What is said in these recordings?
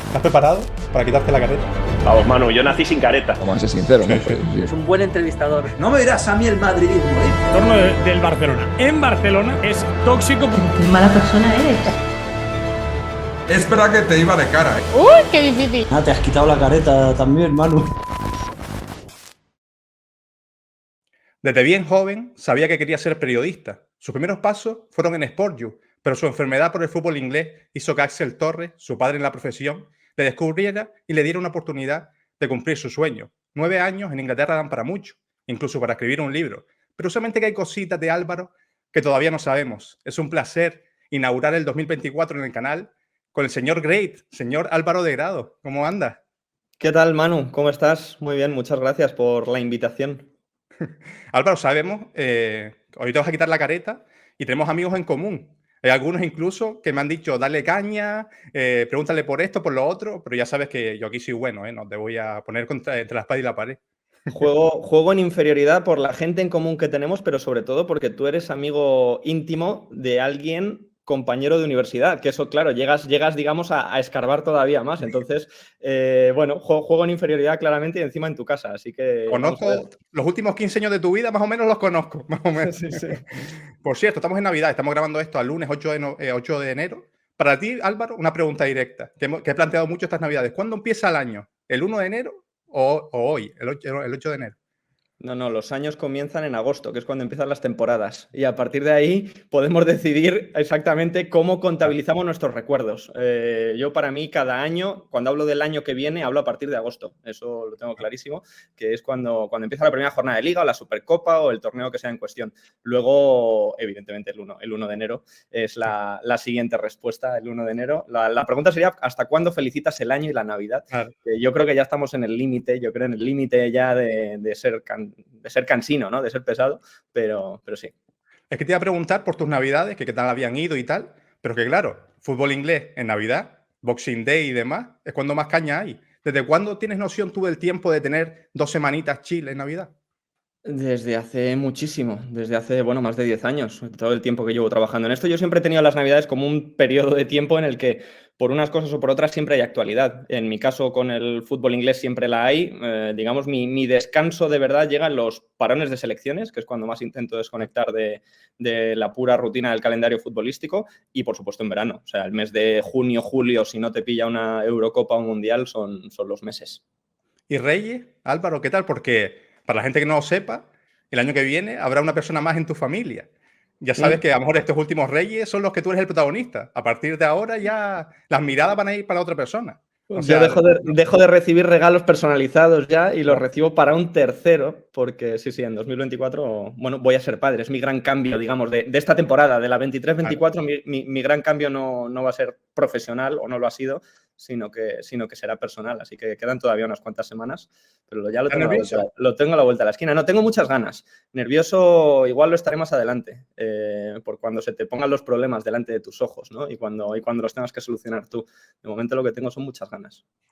¿Estás preparado para quitarte la careta? Vamos, Manu, yo nací sin careta. Vamos a ser sinceros, ¿no? Pues, sí. Es un buen entrevistador. No me dirás a mí el madridismo, ¿eh? En torno del Barcelona. En Barcelona es tóxico. Qué mala persona eres. Es verdad que te iba de cara, ¿eh? ¡Uy, qué difícil! Ah, te has quitado la careta también, Manu. Desde bien joven sabía que quería ser periodista. Sus primeros pasos fueron en SportU, pero su enfermedad por el fútbol inglés hizo que Axel Torres, su padre en la profesión, le descubriera y le diera una oportunidad de cumplir su sueño. 9 años en Inglaterra dan para mucho, incluso para escribir un libro. Pero solamente que hay cositas de Álvaro que todavía no sabemos. Es un placer inaugurar el 2024 en el canal con el señor Great, señor Álvaro de Grado. ¿Cómo anda? ¿Qué tal, Manu? ¿Cómo estás? Muy bien, muchas gracias por la invitación. Álvaro, sabemos, hoy te vas a quitar la careta y tenemos amigos en común. Hay algunos incluso que me han dicho, dale caña, pregúntale por esto, por lo otro, pero ya sabes que yo aquí soy bueno, no te voy a poner entre la espada y la pared. Juego en inferioridad por la gente en común que tenemos, pero sobre todo porque tú eres amigo íntimo de alguien compañero de universidad, que eso, claro, llegas digamos, a escarbar todavía más. Entonces, bueno, juego en inferioridad claramente y encima en tu casa, así que... Conozco los últimos 15 años de tu vida, más o menos los conozco, más o menos. Sí, sí. Por cierto, estamos en Navidad, estamos grabando esto al lunes 8 de enero. Para ti, Álvaro, una pregunta directa, que he planteado mucho estas Navidades. ¿Cuándo empieza el año? ¿El 1 de enero o hoy, el 8 de enero? No, los años comienzan en agosto, que es cuando empiezan las temporadas. Y a partir de ahí podemos decidir exactamente cómo contabilizamos nuestros recuerdos. Yo, para mí, cada año, cuando hablo del año que viene, hablo a partir de agosto. Eso lo tengo clarísimo, que es cuando empieza la primera jornada de Liga o la Supercopa o el torneo que sea en cuestión. Luego, evidentemente, el 1 de enero es la siguiente respuesta, el 1 de enero. La pregunta sería, ¿hasta cuándo felicitas el año y la Navidad? Claro. Yo creo que ya estamos en el límite, ya de ser cansino, ¿no? De ser pesado, pero sí. Es que te iba a preguntar por tus Navidades, que qué tal habían ido y tal, pero que claro, fútbol inglés en Navidad, Boxing Day y demás, es cuando más caña hay. ¿Desde cuándo tienes noción tú del tiempo de tener 2 semanitas chill en Navidad? Desde hace muchísimo, desde hace, bueno, más de 10 años, todo el tiempo que llevo trabajando en esto. Yo siempre he tenido las Navidades como un periodo de tiempo en el que, por unas cosas o por otras, siempre hay actualidad. En mi caso, con el fútbol inglés siempre la hay. Digamos, mi descanso de verdad llega en los parones de selecciones, que es cuando más intento desconectar de la pura rutina del calendario futbolístico, y por supuesto en verano. O sea, el mes de junio, julio, si no te pilla una Eurocopa o un Mundial, son los meses. ¿Y Reyes, Álvaro, qué tal? Porque para la gente que no lo sepa, el año que viene habrá una persona más en tu familia. Ya sabes que a lo mejor estos últimos Reyes son los que tú eres el protagonista. A partir de ahora ya las miradas van a ir para otra persona. O sea, yo dejo de recibir regalos personalizados ya y los recibo para un tercero, porque sí, en 2024, bueno, voy a ser padre. Es mi gran cambio, digamos, de esta temporada, de la 23-24, mi gran cambio no va a ser profesional, o no lo ha sido, sino que será personal. Así que quedan todavía unas cuantas semanas, pero ya lo tengo a la vuelta de la esquina. No, tengo muchas ganas. Nervioso igual lo estaré más adelante, por cuando se te pongan los problemas delante de tus ojos, ¿no? Y cuando los tengas que solucionar tú. De momento lo que tengo son muchas ganas.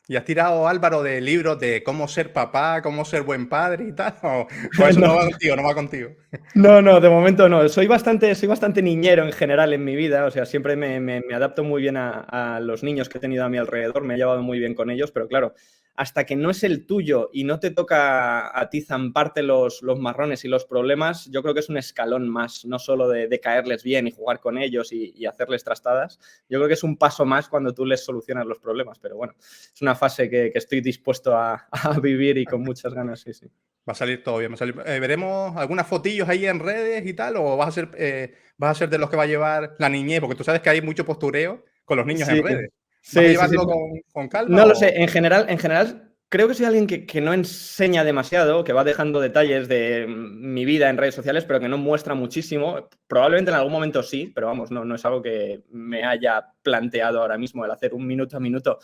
¿Y has tirado, Álvaro, de libros de cómo ser papá, cómo ser buen padre y tal? ¿O eso no va contigo? No, de momento no. Soy bastante niñero en general en mi vida. O sea, siempre me adapto muy bien a los niños que he tenido a mi alrededor. Me he llevado muy bien con ellos, pero claro, hasta que no es el tuyo y no te toca a ti zamparte los marrones y los problemas, yo creo que es un escalón más, no solo de caerles bien y jugar con ellos y hacerles trastadas. Yo creo que es un paso más cuando tú les solucionas los problemas, pero bueno, es una fase que estoy dispuesto a vivir y con muchas ganas, sí. Va a salir todo bien. ¿Veremos algunas fotillos ahí en redes y tal? ¿O vas a ser de los que va a llevar la niñez? Porque tú sabes que hay mucho postureo con los niños en redes. ¿Vas a llevarlo con calma? No lo sé. En general, creo que soy alguien que no enseña demasiado, que va dejando detalles de mi vida en redes sociales, pero que no muestra muchísimo. Probablemente en algún momento sí, pero vamos, no es algo que me haya planteado ahora mismo el hacer un minuto a minuto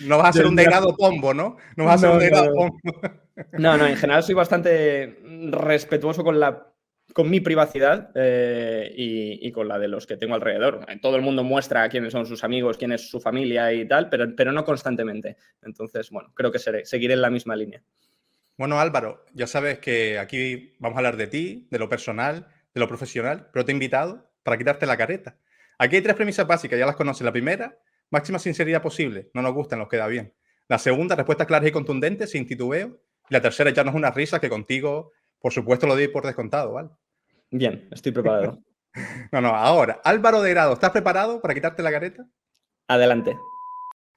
No vas a ser un Delgado Pombo, ¿no? No vas a ser un Delgado Pombo. No, en general soy bastante respetuoso con mi privacidad y con la de los que tengo alrededor. Todo el mundo muestra quiénes son sus amigos, quién es su familia y tal, pero no constantemente. Entonces, bueno, creo que seguiré en la misma línea. Bueno, Álvaro, ya sabes que aquí vamos a hablar de ti, de lo personal, de lo profesional, pero te he invitado para quitarte la careta. Aquí hay 3 premisas básicas, ya las conoces. La primera, máxima sinceridad posible. No nos gustan, nos queda bien. La segunda, respuestas claras y contundentes, sin titubeo. Y la tercera, echarnos una risa que contigo, por supuesto, lo doy por descontado, ¿vale? Bien, estoy preparado. No, ahora, Álvaro de Grado, ¿estás preparado para quitarte la careta? Adelante.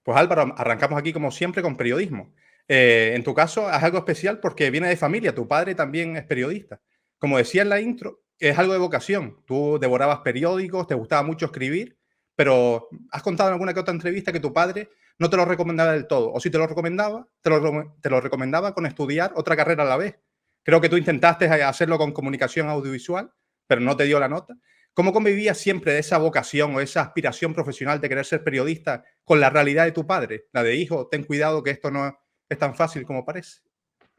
Pues Álvaro, arrancamos aquí como siempre con periodismo. En tu caso es algo especial porque viene de familia, tu padre también es periodista. Como decía en la intro, es algo de vocación. Tú devorabas periódicos, te gustaba mucho escribir, pero has contado en alguna que otra entrevista que tu padre no te lo recomendaba del todo. O si te lo recomendaba, te lo recomendaba con estudiar otra carrera a la vez. Creo que tú intentaste hacerlo con comunicación audiovisual, pero no te dio la nota. ¿Cómo convivías siempre de esa vocación o esa aspiración profesional de querer ser periodista con la realidad de tu padre? La de hijo, ten cuidado que esto no es tan fácil como parece.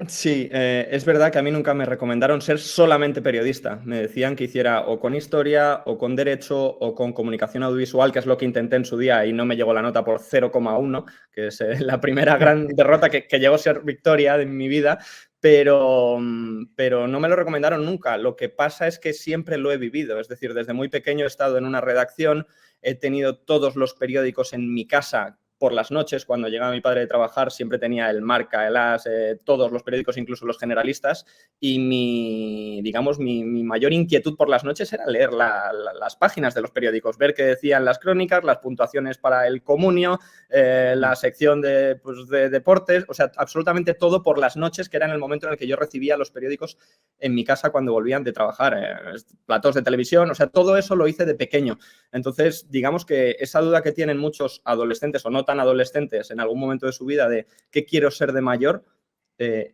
Sí, es verdad que a mí nunca me recomendaron ser solamente periodista. Me decían que hiciera o con historia, o con derecho, o con comunicación audiovisual, que es lo que intenté en su día y no me llegó la nota por 0,1, que es la primera gran derrota que llegó a ser victoria de mi vida, pero no me lo recomendaron nunca. Lo que pasa es que siempre lo he vivido. Es decir, desde muy pequeño he estado en una redacción, he tenido todos los periódicos en mi casa. Por las noches, cuando llegaba mi padre de trabajar, siempre tenía el Marca, el As, todos los periódicos, incluso los generalistas, y mi mayor inquietud por las noches era leer las páginas de los periódicos, ver qué decían las crónicas, las puntuaciones para el comunio, la sección de deportes, o sea, absolutamente todo por las noches, que era en el momento en el que yo recibía los periódicos en mi casa cuando volvían de trabajar, platós de televisión, o sea, todo eso lo hice de pequeño. Entonces, digamos que esa duda que tienen muchos adolescentes o no tan adolescentes en algún momento de su vida de qué quiero ser de mayor,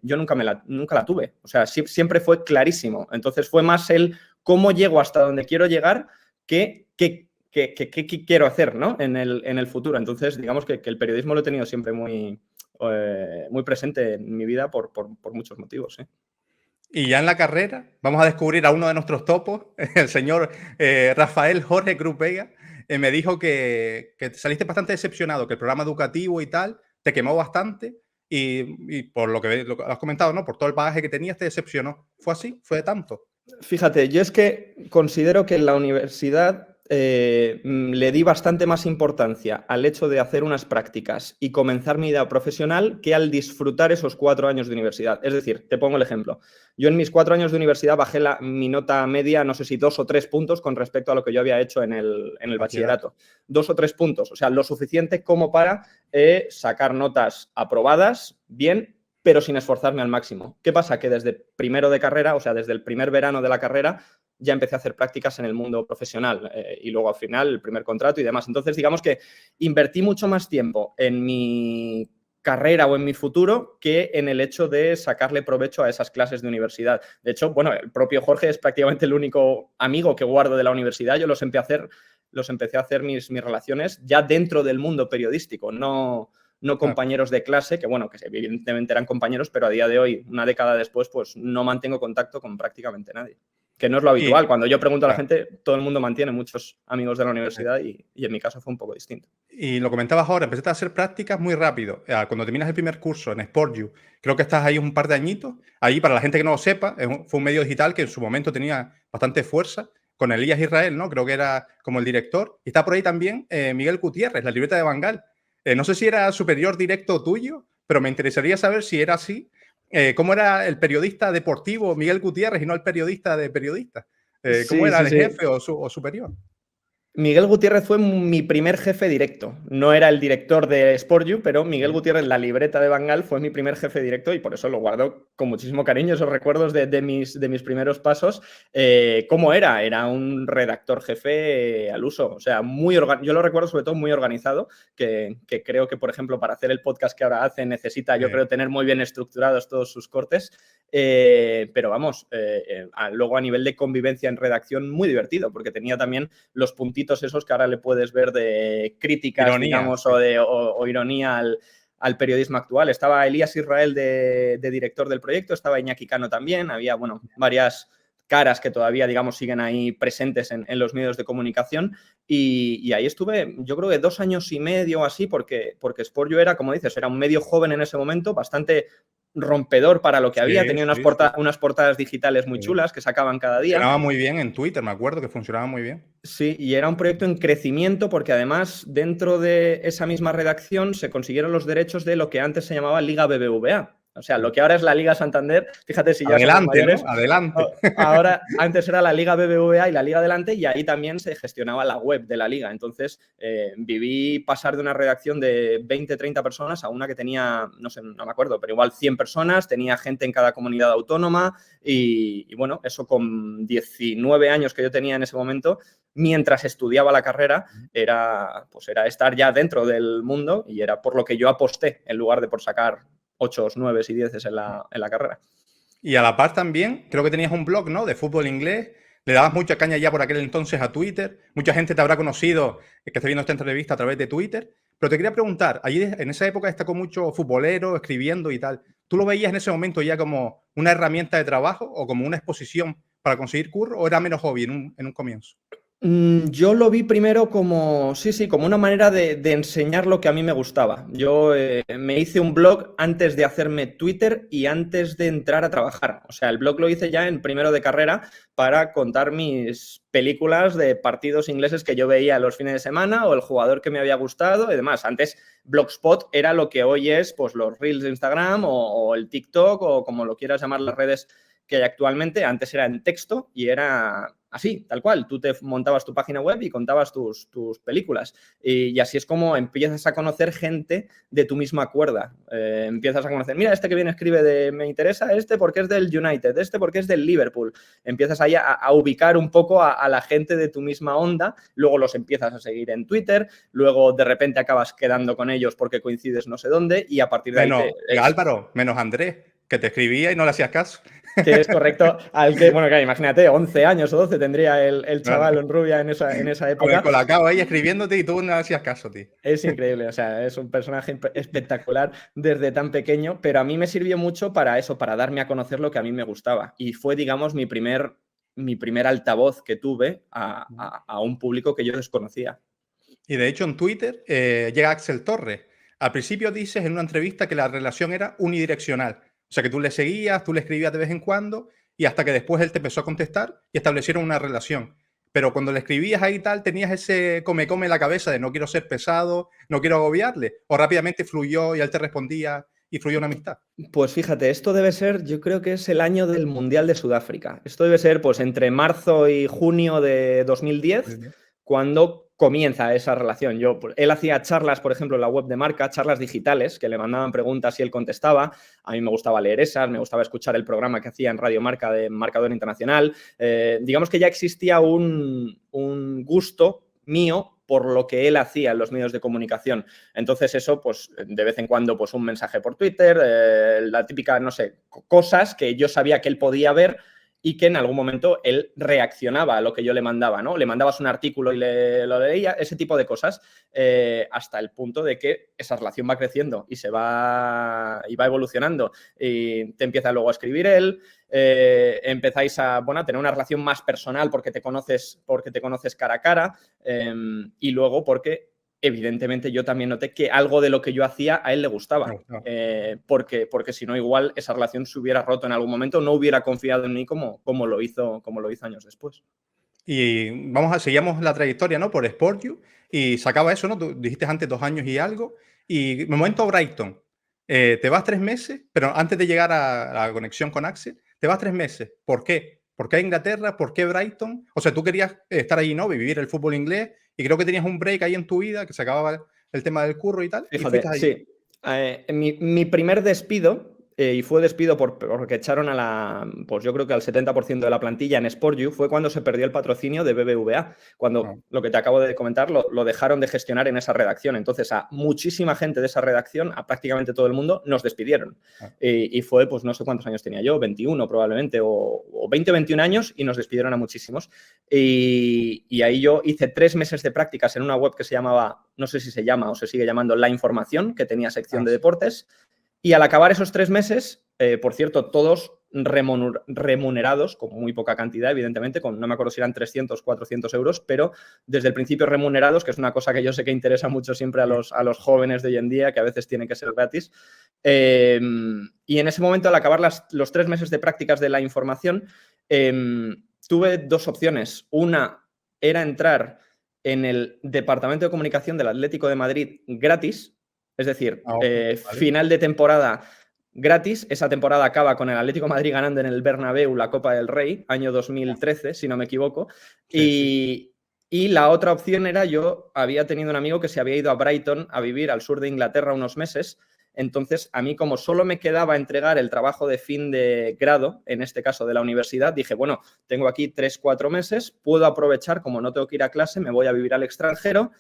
yo nunca la tuve. O sea, siempre fue clarísimo. Entonces fue más el cómo llego hasta donde quiero llegar que qué quiero hacer, ¿no? en el futuro. Entonces, digamos que el periodismo lo he tenido siempre muy presente en mi vida por muchos motivos, ¿sí? Y ya en la carrera vamos a descubrir a uno de nuestros topos, el señor Rafael Jorge Cruz Vega. Me dijo que saliste bastante decepcionado, que el programa educativo y tal te quemó bastante y por lo que has comentado, ¿no? Por todo el bagaje que tenías te decepcionó. ¿Fue así? ¿Fue de tanto? Fíjate, yo es que considero que en la universidad le di bastante más importancia al hecho de hacer unas prácticas y comenzar mi vida profesional que al disfrutar esos 4 años de universidad. Es decir, te pongo el ejemplo. Yo en mis 4 años de universidad bajé mi nota media, no sé si 2 o 3 puntos con respecto a lo que yo había hecho en el bachillerato. 2 o 3 puntos, o sea, lo suficiente como para sacar notas aprobadas, bien, pero sin esforzarme al máximo. ¿Qué pasa? Que desde primero de carrera, o sea, desde el primer verano de la carrera, ya empecé a hacer prácticas en el mundo profesional y luego al final el primer contrato y demás. Entonces, digamos que invertí mucho más tiempo en mi carrera o en mi futuro que en el hecho de sacarle provecho a esas clases de universidad. De hecho, bueno, el propio Jorge es prácticamente el único amigo que guardo de la universidad. Yo los empecé a hacer mis relaciones ya dentro del mundo periodístico, no compañeros de clase, que bueno, que evidentemente eran compañeros, pero a día de hoy, una década después, pues no mantengo contacto con prácticamente nadie. Que no es lo habitual. Cuando yo pregunto a la gente, todo el mundo mantiene muchos amigos de la universidad y en mi caso fue un poco distinto. Y lo comentabas ahora, empezaste a hacer prácticas muy rápido. Cuando terminas el primer curso en SportU, creo que estás ahí un par de añitos. Ahí, para la gente que no lo sepa, fue un medio digital que en su momento tenía bastante fuerza, con Elías Israel, ¿no? Creo que era como el director. Y está por ahí también Miguel Gutiérrez, la libreta de Bangal. No sé si era superior directo tuyo, pero me interesaría saber si era así. ¿Cómo era el periodista deportivo Miguel Gutiérrez y no el periodista de periodistas? ¿Cómo era el jefe o superior? Miguel Gutiérrez fue mi primer jefe directo. No era el director de SportU, pero Miguel Gutiérrez, la libreta de Bangal, fue mi primer jefe directo y por eso lo guardo con muchísimo cariño, esos recuerdos de mis primeros pasos. ¿Cómo era? Era un redactor jefe al uso. O sea, yo lo recuerdo sobre todo muy organizado, que creo que, por ejemplo, para hacer el podcast que ahora hace necesita, yo creo, tener muy bien estructurados todos sus cortes. Pero vamos, luego a nivel de convivencia en redacción, muy divertido, porque tenía también los puntitos esos que ahora le puedes ver de críticas, ironía, digamos, o ironía al periodismo actual. Estaba Elías Israel de director del proyecto, estaba Iñaki Cano también, había, bueno, varias caras que todavía, digamos, siguen ahí presentes en los medios de comunicación y ahí estuve, yo creo que 2 años y medio o así, porque SportU era, como dices, era un medio joven en ese momento, bastante rompedor para lo que había. Sí, Tenía sí, unas portadas digitales muy Sí. chulas que sacaban cada día. Funcionaba muy bien en Twitter, me acuerdo que funcionaba muy bien. Sí, y era un proyecto en crecimiento porque además dentro de esa misma redacción se consiguieron los derechos de lo que antes se llamaba Liga BBVA. O sea, lo que ahora es la Liga Santander, fíjate si ya somos Adelante, mayores. ¿no? Adelante. Ahora, antes era la Liga BBVA y la Liga Adelante, y ahí también se gestionaba la web de la Liga. Entonces, viví pasar de una redacción de 20, 30 personas a una que tenía, no sé, no me acuerdo, pero igual 100 personas, tenía gente en cada comunidad autónoma y bueno, eso con 19 años que yo tenía en ese momento, mientras estudiaba la carrera, era estar ya dentro del mundo y era por lo que yo aposté en lugar de por sacar 8, 9 y 10 en la carrera. Y a la par también, creo que tenías un blog, ¿no? De fútbol inglés. Le dabas mucha caña ya por aquel entonces a Twitter. Mucha gente te habrá conocido que está viendo esta entrevista a través de Twitter. Pero te quería preguntar, allí en esa época destacó mucho futbolero, escribiendo y tal. ¿Tú lo veías en ese momento ya como una herramienta de trabajo o como una exposición para conseguir curro o era menos hobby en un comienzo? Yo lo vi primero como, sí, como una manera de enseñar lo que a mí me gustaba. Yo me hice un blog antes de hacerme Twitter y antes de entrar a trabajar. O sea, el blog lo hice ya en primero de carrera para contar mis películas de partidos ingleses que yo veía los fines de semana o el jugador que me había gustado y demás. Antes Blogspot era lo que hoy es pues los Reels de Instagram o el TikTok o como lo quieras llamar las redes que hay actualmente. Antes era en texto y era así, tal cual. Tú te montabas tu página web y contabas tus películas. Y así es como empiezas a conocer gente de tu misma cuerda. Empiezas a conocer, mira, este que viene escribe me interesa este porque es del United, este porque es del Liverpool. Empiezas ahí a ubicar un poco a la gente de tu misma onda, luego los empiezas a seguir en Twitter, luego de repente acabas quedando con ellos porque coincides no sé dónde y a partir de ahí... Álvaro, menos Andrés, que te escribía y no le hacías caso. Que es correcto, bueno, claro, imagínate, 11 años o 12 tendría el chaval en rubia en esa época. Con el colacao ahí escribiéndote y tú no le hacías caso, tío. Es increíble, o sea, es un personaje espectacular desde tan pequeño, pero a mí me sirvió mucho para eso, para darme a conocer lo que a mí me gustaba. Y fue, digamos, mi primer altavoz que tuve a un público que yo desconocía. Y de hecho en Twitter llega Axel Torres. Al principio dices en una entrevista que la relación era unidireccional. O sea, que tú le seguías, tú le escribías de vez en cuando y hasta que después él te empezó a contestar y establecieron una relación. Pero cuando le escribías ahí tal, tenías ese come en la cabeza de no quiero ser pesado, no quiero agobiarle. O rápidamente fluyó y él te respondía y fluyó una amistad. Pues fíjate, esto debe ser, yo creo que es el año del Mundial de Sudáfrica. Esto debe ser pues entre marzo y junio de 2010, cuando comienza esa relación. Él hacía charlas, por ejemplo, en la web de Marca, charlas digitales, que le mandaban preguntas y él contestaba. A mí me gustaba leer esas, me gustaba escuchar el programa que hacía en Radio Marca de Marcador Internacional. Digamos que ya existía un gusto mío por lo que él hacía en los medios de comunicación. Entonces eso, pues de vez en cuando, pues un mensaje por Twitter, la típica, no sé, cosas que yo sabía que él podía ver y que en algún momento él reaccionaba a lo que yo le mandaba, ¿no? Le mandabas un artículo y lo leía, ese tipo de cosas, hasta el punto de que esa relación va creciendo y va evolucionando. Y te empieza luego a escribir él, empezáis a tener una relación más personal porque te conoces cara a cara, y luego porque evidentemente yo también noté que algo de lo que yo hacía a él le gustaba, porque si no igual esa relación se hubiera roto en algún momento, no hubiera confiado en mí como lo hizo años después. Y seguíamos la trayectoria, ¿no? Por SportU y sacaba eso, ¿no? Tú dijiste antes 2 años y algo. Y momento Brighton, te vas 3 meses, pero antes de llegar a la conexión con Axel, te vas 3 meses. ¿Por qué? ¿Por qué Inglaterra? ¿Por qué Brighton? O sea, tú querías estar allí, ¿no? Vivir el fútbol inglés y creo que tenías un break ahí en tu vida, que se acababa el tema del curro y tal. Fíjate, sí. Mi primer despido, y fue despido porque echaron pues yo creo que al 70% de la plantilla en SportU, fue cuando se perdió el patrocinio de BBVA, cuando lo que te acabo de comentar lo dejaron de gestionar en esa redacción. Entonces a muchísima gente de esa redacción, a prácticamente todo el mundo, nos despidieron. Y fue, pues no sé cuántos años tenía yo, 21 probablemente, o 20 o 21 años, y nos despidieron a muchísimos. Y ahí yo hice 3 meses de prácticas en una web que se llamaba, no sé si se llama o se sigue llamando La Información, que tenía sección de deportes. Y al acabar esos 3 meses, por cierto, todos remunerados, con muy poca cantidad, evidentemente, no me acuerdo si eran 300, 400 euros, pero desde el principio remunerados, que es una cosa que yo sé que interesa mucho siempre a los jóvenes de hoy en día, que a veces tienen que ser gratis. Y en ese momento, al acabar los 3 meses de prácticas de la información, tuve 2 opciones. Una era entrar en el departamento de comunicación del Atlético de Madrid gratis, es decir, vale. final de temporada gratis. Esa temporada acaba con el Atlético de Madrid ganando en el Bernabéu la Copa del Rey, año 2013, si no me equivoco. Sí. Y la otra opción era, yo había tenido un amigo que se había ido a Brighton a vivir al sur de Inglaterra unos meses. Entonces, a mí, como solo me quedaba entregar el trabajo de fin de grado, en este caso de la universidad, dije, bueno, tengo aquí 3-4 meses, puedo aprovechar, como no tengo que ir a clase, me voy a vivir al extranjero,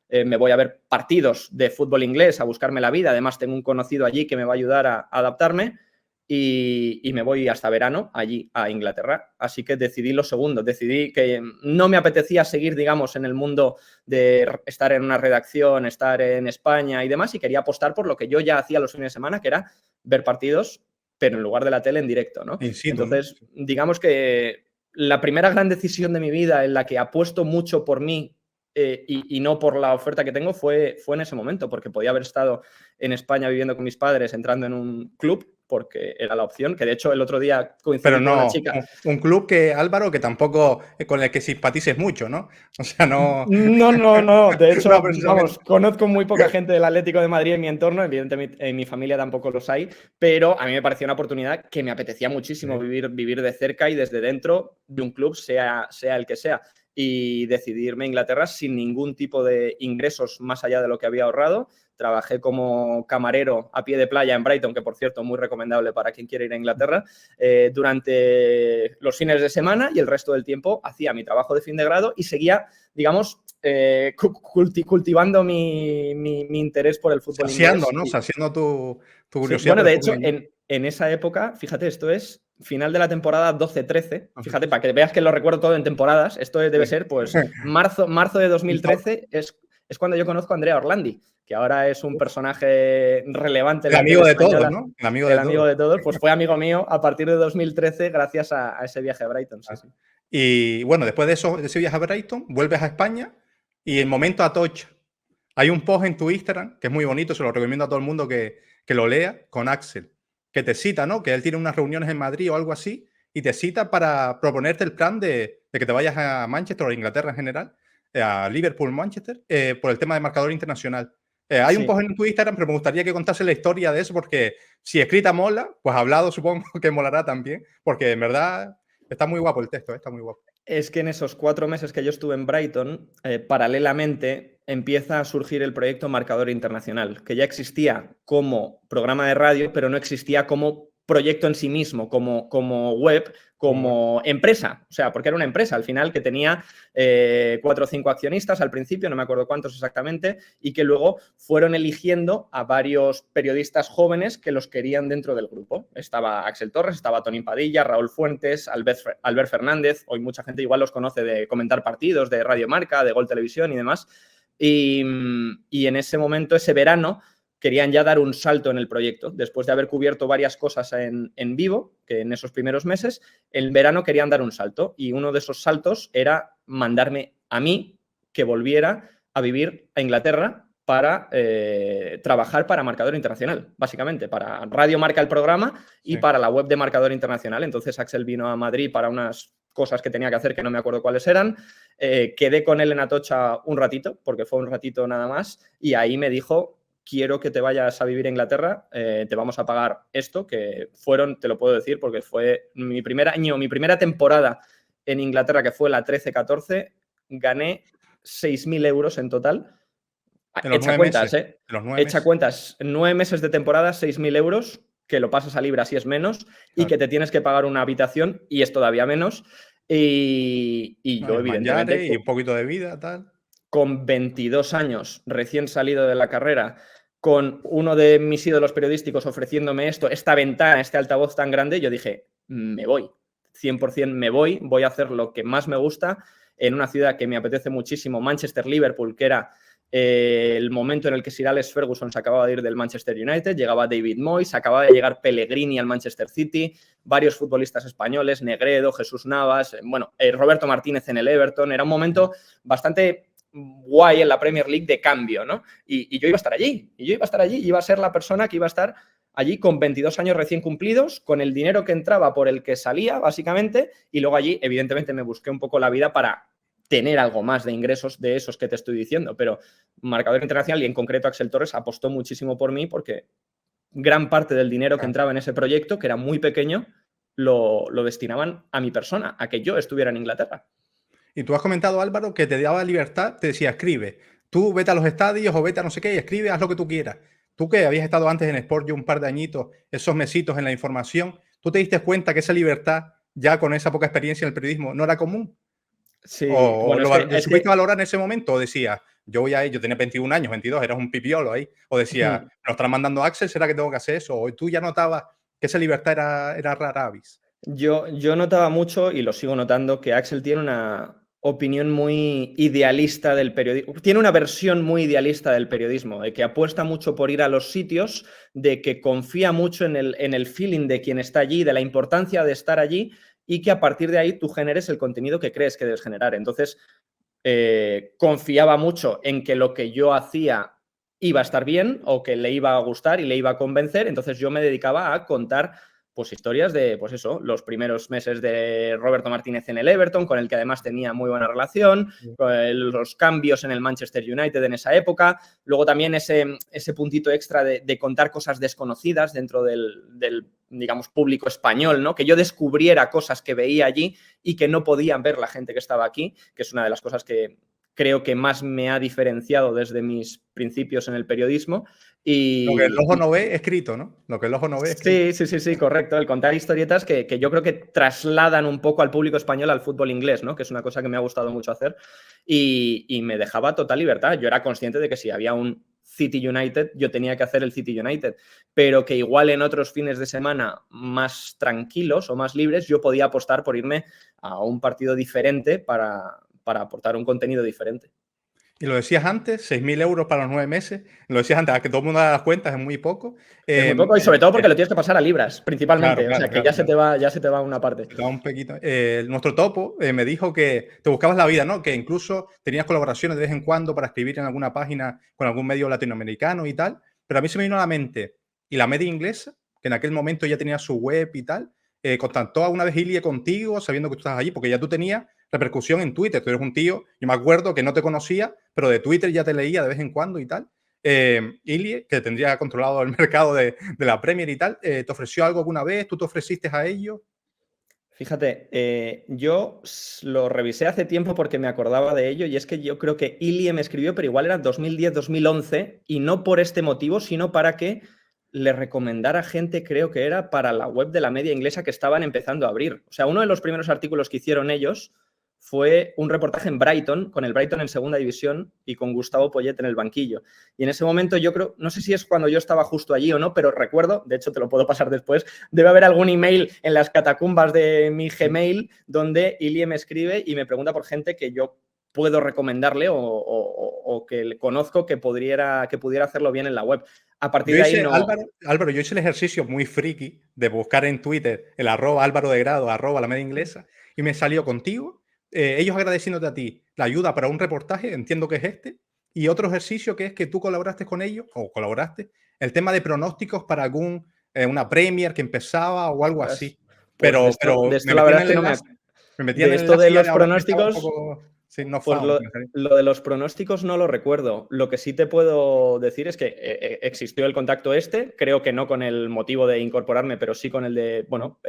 me voy a ver partidos de fútbol inglés, a buscarme la vida. Además, tengo un conocido allí que me va a ayudar a adaptarme y me voy hasta verano allí a Inglaterra. Así que decidí lo segundo. Decidí que no me apetecía seguir, digamos, en el mundo de estar en una redacción, estar en España y demás, y quería apostar por lo que yo ya hacía los fines de semana, que era ver partidos, pero en lugar de la tele en directo, ¿no? Entonces, digamos que la primera gran decisión de mi vida en la que apuesto mucho por mí y no por la oferta que tengo fue en ese momento, porque podía haber estado en España viviendo con mis padres, entrando en un club, porque era la opción, que de hecho el otro día coincidí con una chica. Un club que, Álvaro, que tampoco con el que simpatices mucho, ¿no? O sea, no... No. De hecho, No, vamos, conozco muy poca gente del Atlético de Madrid en mi entorno. Evidentemente, en mi familia tampoco los hay, pero a mí me parecía una oportunidad que me apetecía muchísimo vivir de cerca y desde dentro de un club, sea el que sea. Y decidí irme a Inglaterra sin ningún tipo de ingresos más allá de lo que había ahorrado. Trabajé como camarero a pie de playa en Brighton, que por cierto, muy recomendable para quien quiera ir a Inglaterra, durante los fines de semana, y el resto del tiempo hacía mi trabajo de fin de grado y seguía, digamos, cultivando mi interés por el fútbol inglés. ¿no? Saciando tu curiosidad. Sí, bueno, de hecho, en esa época, fíjate, esto es final de la temporada 12-13, fíjate, para que veas que lo recuerdo todo en temporadas, esto debe ser, pues, marzo de 2013 es cuando yo conozco a Andrea Orlandi, que ahora es un personaje relevante. El amigo de todos, ¿no? El amigo de todos, pues fue amigo mío a partir de 2013 gracias a ese viaje a Brighton. Sí. Y bueno, después de ese viaje a Brighton, vuelves a España y el momento atocha. Hay un post en tu Instagram que es muy bonito, se lo recomiendo a todo el mundo que lo lea, con Axel, que te cita, ¿no? Que él tiene unas reuniones en Madrid o algo así y te cita para proponerte el plan de que te vayas a Manchester o a Inglaterra en general, a Liverpool, Manchester, por el tema de marcador internacional. Hay un post en tu Instagram, pero me gustaría que contase la historia de eso, porque si escrita mola, pues hablado supongo que molará también, porque en verdad está muy guapo el texto, está muy guapo. Es que en esos 4 meses que yo estuve en Brighton, paralelamente empieza a surgir el proyecto Marcador Internacional, que ya existía como programa de radio, pero no existía como proyecto en sí mismo, como web, como empresa. O sea, porque era una empresa al final que tenía 4 o 5 accionistas al principio, no me acuerdo cuántos exactamente, y que luego fueron eligiendo a varios periodistas jóvenes que los querían dentro del grupo. Estaba Axel Torres, estaba Tony Padilla, Raúl Fuentes, Albert Fernández. Hoy mucha gente igual los conoce de comentar partidos, de Radio Marca, de Gol Televisión y demás. Y en ese momento, ese verano, querían ya dar un salto en el proyecto. Después de haber cubierto varias cosas en vivo, que en esos primeros meses, en verano querían dar un salto. Y uno de esos saltos era mandarme a mí que volviera a vivir a Inglaterra para trabajar para Marcador Internacional, básicamente, para Radio Marca el programa y para la web de Marcador Internacional. Entonces Axel vino a Madrid para unas cosas que tenía que hacer que no me acuerdo cuáles eran. Quedé con él en Atocha un ratito, porque fue un ratito nada más, y ahí me dijo: quiero que te vayas a vivir a Inglaterra, te vamos a pagar esto, que fueron, te lo puedo decir, porque fue mi primer año, mi primera temporada en Inglaterra, que fue la 13-14, gané 6.000 euros en total. Echa cuentas, Echa cuentas, 9 meses de temporada, 6.000 euros, que lo pasas a libras y es menos, y que te tienes que pagar una habitación y es todavía menos. Y yo, evidentemente... Y un poquito de vida, tal. Con 22 años, recién salido de la carrera, con uno de mis ídolos periodísticos ofreciéndome esto, esta ventana, este altavoz tan grande, yo dije, me voy, 100% me voy a hacer lo que más me gusta en una ciudad que me apetece muchísimo, Manchester-Liverpool, que era el momento en el que Sir Alex Ferguson se acababa de ir del Manchester United, llegaba David Moyes, acababa de llegar Pellegrini al Manchester City, varios futbolistas españoles, Negredo, Jesús Navas, Roberto Martínez en el Everton. Era un momento bastante guay en la Premier League de cambio, ¿no? Y yo iba a estar allí, iba a ser la persona que iba a estar allí con 22 años recién cumplidos, con el dinero que entraba por el que salía, básicamente, y luego allí, evidentemente, me busqué un poco la vida para tener algo más de ingresos de esos que te estoy diciendo, pero Marcador Internacional y en concreto Axel Torres apostó muchísimo por mí porque gran parte del dinero que entraba en ese proyecto, que era muy pequeño, lo destinaban a mi persona, a que yo estuviera en Inglaterra. Y tú has comentado, Álvaro, que te daba libertad, te decía, escribe. Tú vete a los estadios o vete a no sé qué y escribe, haz lo que tú quieras. Tú que habías estado antes en Sport un par de añitos, esos mesitos en la información, ¿tú te diste cuenta que esa libertad, ya con esa poca experiencia en el periodismo, no era común? Sí, ¿O bueno, lo supiste valorar en ese momento? ¿O decías, yo tenía 21 años, 22, eras un pipiolo ahí? ¿O decías, nos están mandando Axel, será que tengo que hacer eso? ¿O tú ya notabas que esa libertad era rara avis? Yo notaba mucho, y lo sigo notando, que Axel tiene una opinión muy idealista del periodismo. Tiene una versión muy idealista del periodismo, de que apuesta mucho por ir a los sitios, de que confía mucho en el feeling de quien está allí, de la importancia de estar allí, y que a partir de ahí tú generes el contenido que crees que debes generar. Entonces, confiaba mucho en que lo que yo hacía iba a estar bien o que le iba a gustar y le iba a convencer. Entonces yo me dedicaba a contar pues historias de, pues eso, los primeros meses de Roberto Martínez en el Everton, con el que además tenía muy buena relación, los cambios en el Manchester United en esa época, luego también ese puntito extra de contar cosas desconocidas dentro del, digamos, público español, ¿no? Que yo descubriera cosas que veía allí y que no podían ver la gente que estaba aquí, que es una de las cosas que creo que más me ha diferenciado desde mis principios en el periodismo. Y, lo que el ojo no ve escrito, ¿no? Lo que el ojo no ve escrito. Sí, correcto. El contar historietas que yo creo que trasladan un poco al público español al fútbol inglés, ¿no? Que es una cosa que me ha gustado mucho hacer y me dejaba total libertad. Yo era consciente de que si había un City United, yo tenía que hacer el City United, pero que igual en otros fines de semana más tranquilos o más libres, yo podía apostar por irme a un partido diferente para aportar un contenido diferente. Y lo decías antes, 6.000 euros para los 9 meses. Lo decías antes, a que todo el mundo haga las cuentas, es muy poco. Es muy poco y sobre todo porque lo tienes que pasar a libras, principalmente. Claro, o sea, que ya se te va una parte. Te da un poquito. Nuestro topo me dijo que te buscabas la vida, ¿no? Que incluso tenías colaboraciones de vez en cuando para escribir en alguna página con algún medio latinoamericano y tal. Pero a mí se me vino a la mente, y la media inglesa, que en aquel momento ya tenía su web y tal, contactó alguna vez Ilie contigo, sabiendo que tú estabas allí, porque ya tú tenías repercusión en Twitter. Tú eres un tío, yo me acuerdo que no te conocía, pero de Twitter ya te leía de vez en cuando y tal. Ilie, que tendría controlado el mercado de la Premier y tal, ¿te ofreció algo alguna vez? ¿Tú te ofreciste a ellos? Fíjate, yo lo revisé hace tiempo porque me acordaba de ello y es que yo creo que Ilie me escribió, pero igual era 2010-2011 y no por este motivo, sino para que le recomendara gente, creo que era para la web de la media inglesa que estaban empezando a abrir. O sea, uno de los primeros artículos que hicieron ellos fue un reportaje en Brighton, con el Brighton en segunda división y con Gustavo Poyet en el banquillo. Y en ese momento yo creo, no sé si es cuando yo estaba justo allí o no, pero recuerdo, de hecho te lo puedo pasar después, debe haber algún email en las catacumbas de mi Gmail donde Ilie me escribe y me pregunta por gente que yo puedo recomendarle o que le conozco que pudiera hacerlo bien en la web. A partir de ahí no... Álvaro, yo hice el ejercicio muy friki de buscar en Twitter el @Álvaro de Grado, @la media inglesa, y me salió contigo. Ellos agradeciéndote a ti la ayuda para un reportaje, entiendo que es este, y otro ejercicio que es que tú colaboraste con ellos, o colaboraste, el tema de pronósticos para una Premier que empezaba o algo así. Pero de esto la verdad es que no me metí de esto de los pronósticos, sí, no pues lo de los pronósticos no lo recuerdo. Lo que sí te puedo decir es que existió el contacto creo que no con el motivo de incorporarme, pero sí con el de, bueno,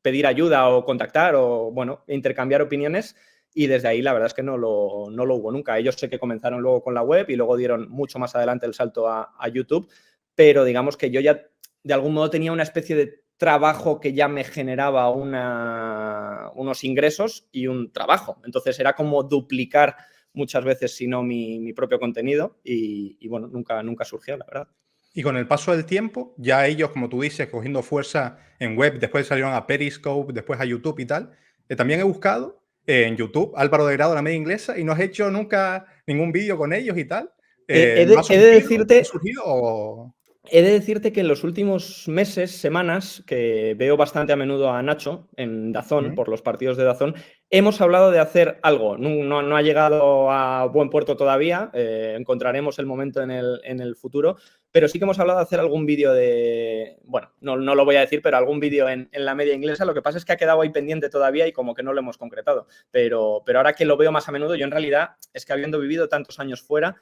pedir ayuda o contactar o, bueno, intercambiar opiniones y desde ahí la verdad es que no lo hubo nunca. Ellos sé que comenzaron luego con la web y luego dieron mucho más adelante el salto a YouTube, pero digamos que yo ya de algún modo tenía una especie de trabajo que ya me generaba unos ingresos y un trabajo. Entonces era como duplicar muchas veces, si no mi propio contenido y bueno, nunca surgió, la verdad. Y con el paso del tiempo, ya ellos, como tú dices, cogiendo fuerza en web, después salieron a Periscope, después a YouTube y tal. También he buscado en YouTube Álvaro de Grado, la media inglesa, y no has hecho nunca ningún vídeo con ellos y tal. He de decirte... ¿Ha surgido o...? He de decirte que en los últimos meses, semanas, que veo bastante a menudo a Nacho en DAZN, por los partidos de DAZN, hemos hablado de hacer algo. No ha llegado a buen puerto todavía, encontraremos el momento en el futuro, pero sí que hemos hablado de hacer algún vídeo de... Bueno, no lo voy a decir, pero algún vídeo en la media inglesa. Lo que pasa es que ha quedado ahí pendiente todavía y como que no lo hemos concretado. Pero ahora que lo veo más a menudo, yo en realidad es que habiendo vivido tantos años fuera,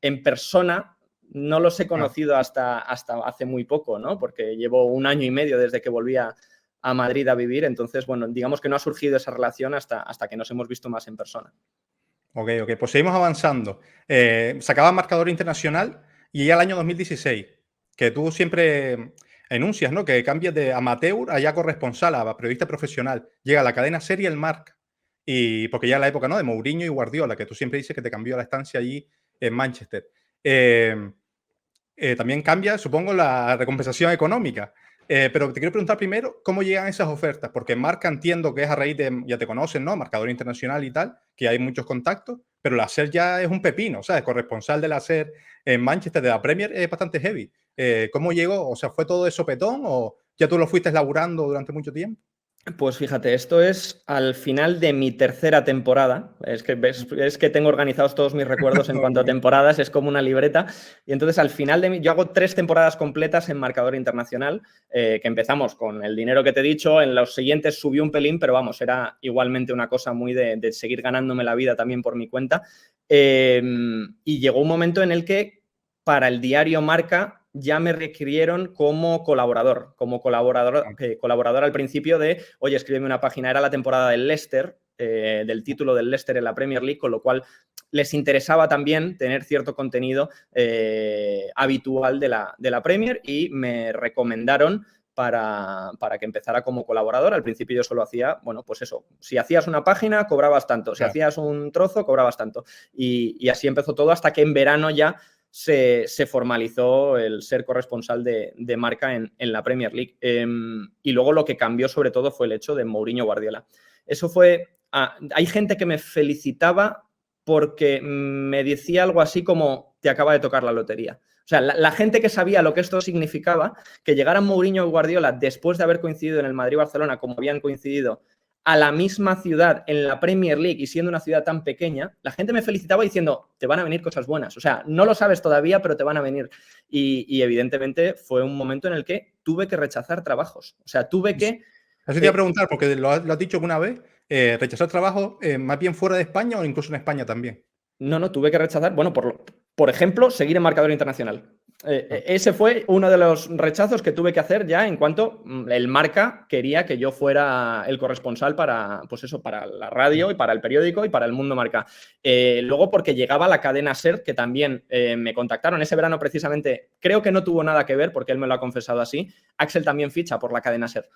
en persona... No los he conocido hasta hace muy poco, ¿no? Porque llevo 1 año y medio desde que volví a Madrid a vivir. Entonces, bueno, digamos que no ha surgido esa relación hasta que nos hemos visto más en persona. Ok. Pues seguimos avanzando. Sacaba Marcador Internacional y ya el año 2016, que tú siempre enuncias, ¿no? Que cambias de amateur a ya corresponsal, a periodista profesional. Llega a la cadena SER y el Marca. Y porque ya la época, ¿no? De Mourinho y Guardiola, que tú siempre dices que te cambió la estancia allí en Manchester. También cambia, supongo, la recompensación económica. Pero te quiero preguntar primero, ¿cómo llegan esas ofertas? Porque Marca entiendo que es a raíz de, ya te conocen, ¿no? Marcador Internacional y tal, que hay muchos contactos, pero la SER ya es un pepino, ¿sabes? Corresponsal de la SER en Manchester, de la Premier, es bastante heavy. ¿Cómo llegó? O sea, ¿fue todo de sopetón o ya tú lo fuiste laburando durante mucho tiempo? Pues fíjate, esto es al final de mi 3ª temporada. Es que tengo organizados todos mis recuerdos en cuanto a temporadas, es como una libreta. Y entonces al final de yo hago 3 temporadas completas en Marcador Internacional, que empezamos con el dinero que te he dicho, en los siguientes subí un pelín, pero vamos, era igualmente una cosa muy de seguir ganándome la vida también por mi cuenta. Y llegó un momento en el que para el diario Marca ya me requirieron como colaborador al principio de, oye, escríbeme una página. Era la temporada del Leicester, del título del Leicester en la Premier League, con lo cual les interesaba también tener cierto contenido habitual de la Premier y me recomendaron para que empezara como colaborador. Al principio yo solo hacía, bueno, pues eso, si hacías una página cobrabas tanto, si hacías un trozo cobrabas tanto. Y así empezó todo hasta que en verano ya se formalizó el ser corresponsal de Marca en la Premier League. Y luego lo que cambió sobre todo fue el hecho de Mourinho Guardiola. Eso fue... hay gente que me felicitaba porque me decía algo así como te acaba de tocar la lotería. O sea, la gente que sabía lo que esto significaba, que llegaran Mourinho y Guardiola después de haber coincidido en el Madrid-Barcelona como habían coincidido a la misma ciudad en la Premier League y siendo una ciudad tan pequeña, la gente me felicitaba diciendo, te van a venir cosas buenas. O sea, no lo sabes todavía, pero te van a venir. Y evidentemente fue un momento en el que tuve que rechazar trabajos. O sea, tuve que... Eso te iba a preguntar, porque lo has dicho una vez, rechazar trabajo más bien fuera de España o incluso en España también. No, tuve que rechazar, bueno, por ejemplo, seguir en Marcador Internacional. Ese fue uno de los rechazos que tuve que hacer ya en cuanto el Marca quería que yo fuera el corresponsal para, pues eso, para la radio y para el periódico y para el Mundo Marca. Luego porque llegaba la cadena SER, que también me contactaron ese verano precisamente, creo que no tuvo nada que ver porque él me lo ha confesado así, Axel también ficha por la cadena SER.